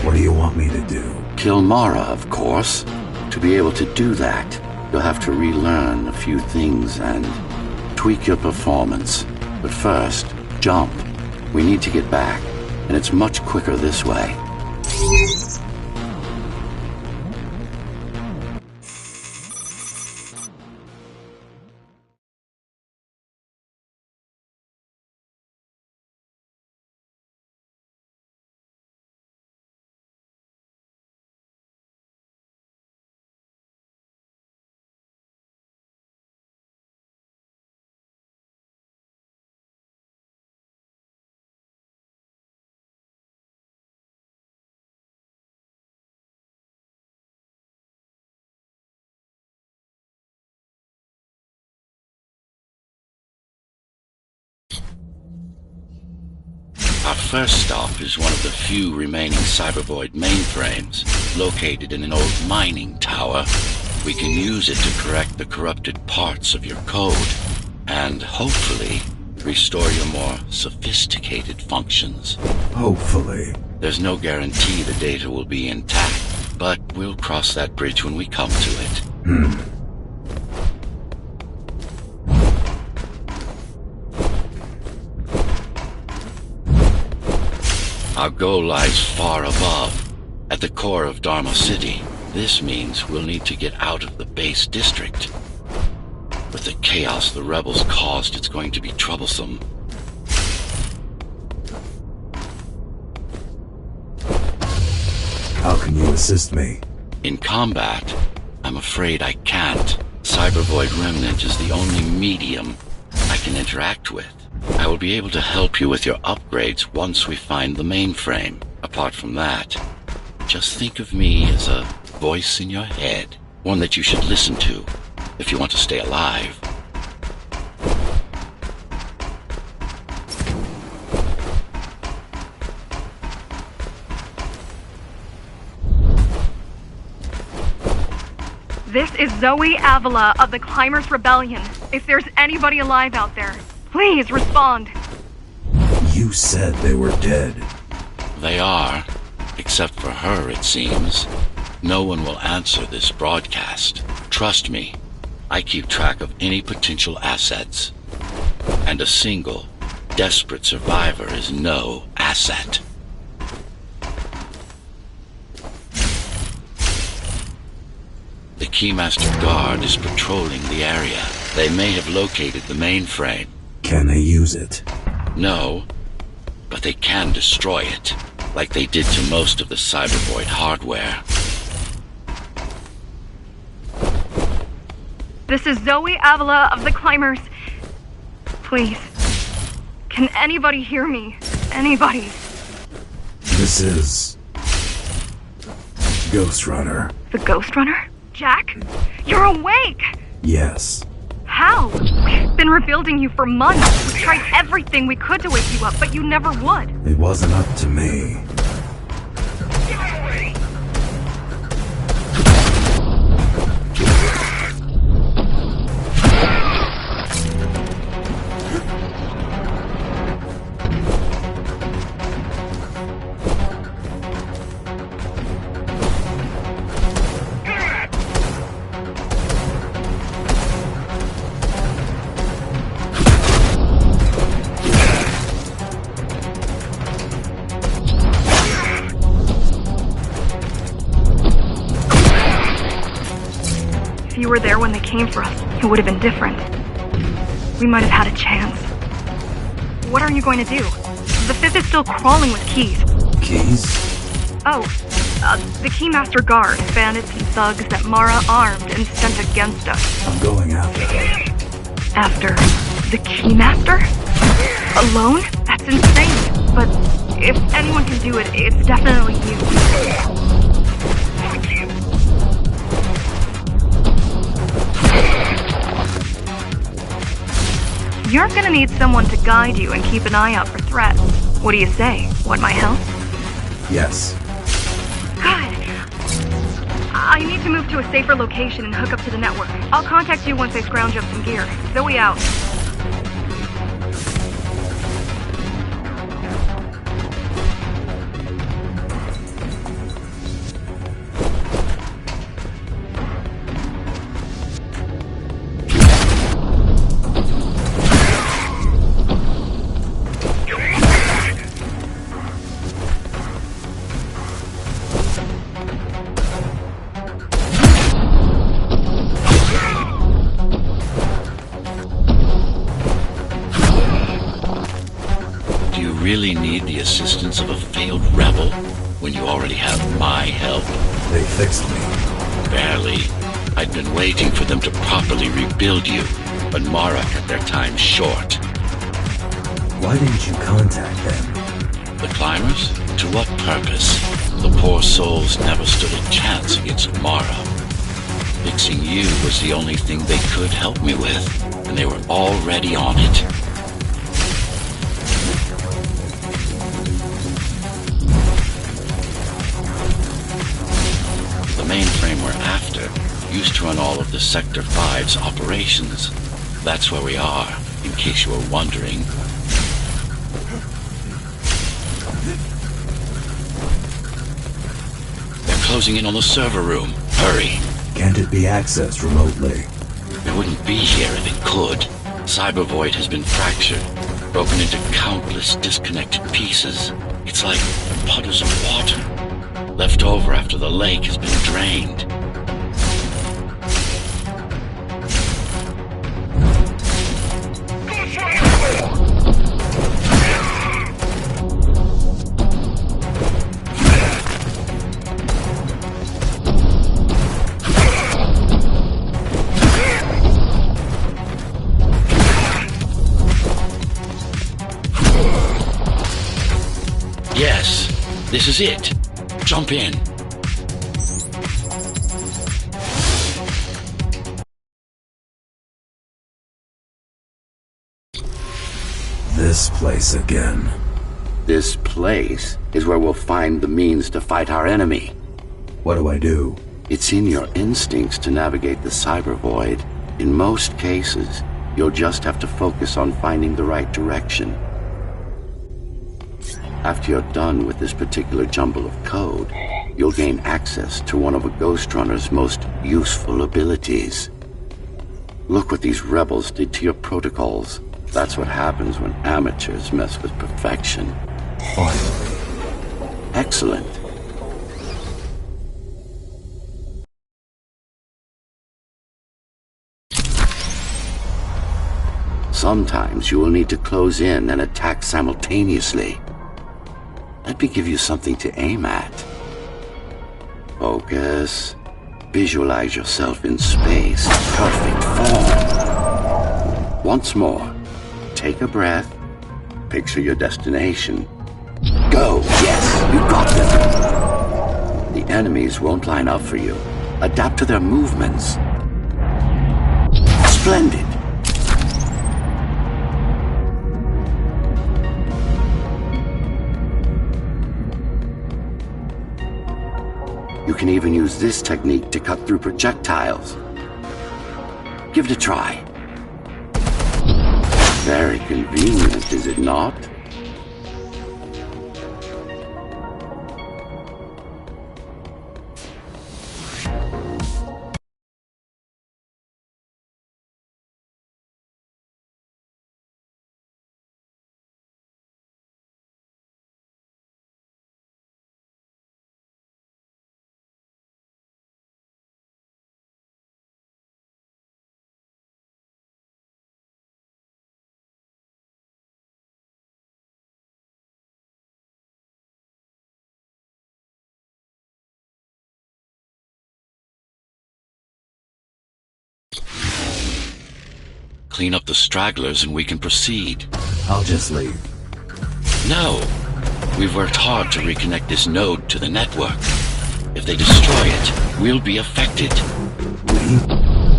What do you want me to do?
Kill Mara, of course. To be able to do that, you'll have to relearn a few things and tweak your performance. But first, jump. We need to get back, and it's much quicker this way. Our first stop is one of the few remaining Cybervoid mainframes, located in an old mining tower. We can use it to correct the corrupted parts of your code, and hopefully restore your more sophisticated functions.
Hopefully.
There's no guarantee the data will be intact, but we'll cross that bridge when we come to it. Our goal lies far above, at the core of Dharma City. This means we'll need to get out of the base district. With the chaos the rebels caused, it's going to be troublesome.
How can you assist me?
In combat, I'm afraid I can't. Cybervoid Remnant is the only medium I can interact with. I will be able to help you with your upgrades once we find the mainframe. Apart from that, just think of me as a voice in your head, one that you should listen to if you want to stay alive.
This is Zoe Avila of the Climbers Rebellion. If there's anybody alive out there, please respond.
You said they were dead.
They are, except for her, it seems. No one will answer this broadcast. Trust me, I keep track of any potential assets. And a single, desperate survivor is no asset. The Keymaster Guard is patrolling the area. They may have located the mainframe.
Can they use it?
No, but they can destroy it, like they did to most of the Cybervoid hardware.
This is Zoe Avila of the Climbers. Please, can anybody hear me? Anybody?
This is... Ghostrunner.
The Ghostrunner? Jack? You're awake!
Yes.
How? We've been rebuilding you for months. We tried everything we could to wake you up, but you never would.
It wasn't up to me.
If you were there when they came for us, it would have been different. We might have had a chance. What are you going to do? The Fifth is still crawling with keys.
Keys?
Oh, the Keymaster Guard, bandits and thugs that Mara armed and sent against us.
I'm going after her.
After the Keymaster? Alone? That's insane. But if anyone can do it, it's definitely you. You're gonna need someone to guide you and keep an eye out for threats. What do you say? Want my help?
Yes.
Good. I need to move to a safer location and hook up to the network. I'll contact you once I scrounge up some gear. Zoe out.
really need the assistance of a failed rebel when you already have my help?
They fixed me.
Barely. I'd been waiting for them to properly rebuild you, but Mara cut their time short.
Why didn't you contact them?
The climbers? To what purpose? The poor souls never stood a chance against Mara. Fixing you was the only thing they could help me with, and they were already on it. The mainframe we're after used to run all of the Sector 5's operations. That's where we are, in case you were wondering. They're closing in on the server room. Hurry!
Can't it be accessed remotely?
It wouldn't be here if it could. Cyber Void has been fractured, broken into countless disconnected pieces. It's like puddles of water, left over after the lake has been drained. Yes, this is it. Jump in.
This place again.
This place is where we'll find the means to fight our enemy.
What do I do?
It's in your instincts to navigate the cyber void. In most cases, you'll just have to focus on finding the right direction. After you're done with this particular jumble of code, you'll gain access to one of a Ghostrunner's most useful abilities. Look what these rebels did to your protocols. That's what happens when amateurs mess with perfection.
Finally.
Excellent. Sometimes you will need to close in and attack simultaneously. Let me give you something to aim at. Focus. Visualize yourself in space. Perfect form. Once more. Take a breath. Picture your destination. Go! Yes, you got them. The enemies won't line up for you. Adapt to their movements. Splendid. You can even use this technique to cut through projectiles. Give it a try. Very convenient, is it not?
Clean up the stragglers and we can proceed.
I'll just leave.
No. We've worked hard to reconnect this node to the network. If they destroy it, we'll be affected.
We?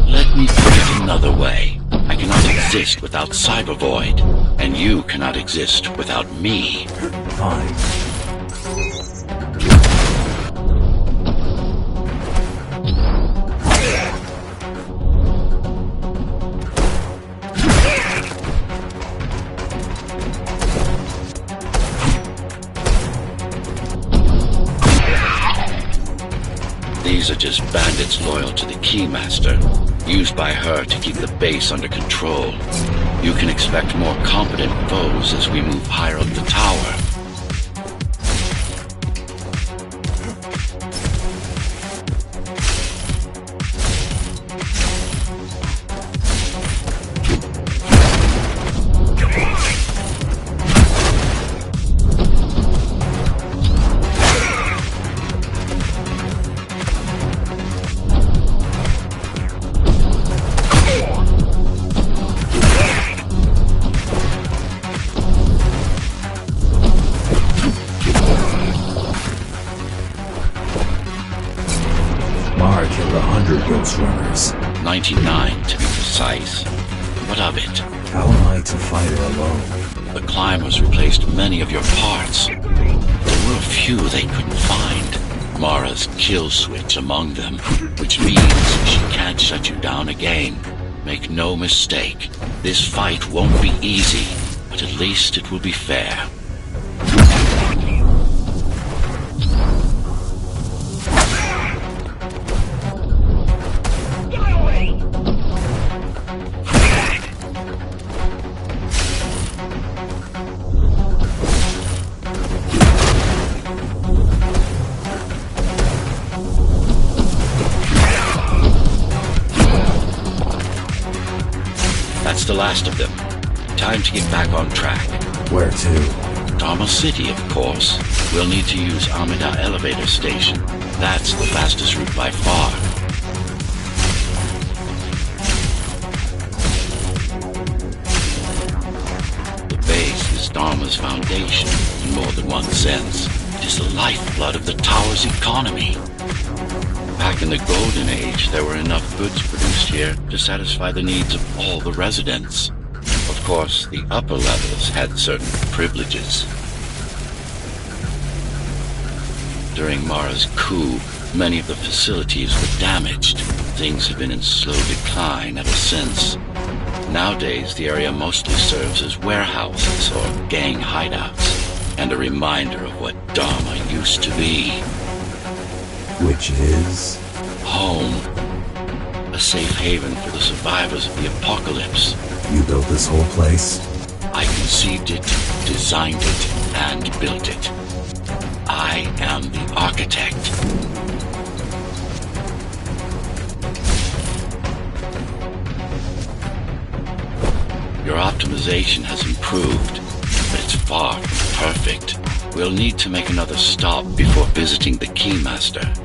Let me put it another way. I cannot exist without Cyber Void, and you cannot exist without me.
Fine.
These are just bandits loyal to the Keymaster, used by her to keep the base under control. You can expect more competent foes as we move higher up the tower. 99 to be precise. What of it?
How am I to fight her alone?
The climbers replaced many of your parts. There were a few they couldn't find. Mara's kill switch among them, which means she can't shut you down again. Make no mistake, this fight won't be easy, but at least it will be fair. That's the last of them. Time to get back on track.
Where to?
Dharma City, of course. We'll need to use Amida Elevator Station. That's the fastest route by far. The base is Dharma's foundation, in more than one sense. It is the lifeblood of the tower's economy. Back in the Golden Age, there were enough goods produced here to satisfy the needs of all the residents. Of course, the upper levels had certain privileges. During Mara's coup, many of the facilities were damaged. Things have been in slow decline ever since. Nowadays, the area mostly serves as warehouses or gang hideouts, and a reminder of what Dharma used to be.
Which is?
Home. A safe haven for the survivors of the apocalypse.
You built this whole place?
I conceived it, designed it, and built it. I am the architect. Your optimization has improved, but it's far from perfect. We'll need to make another stop before visiting the Keymaster.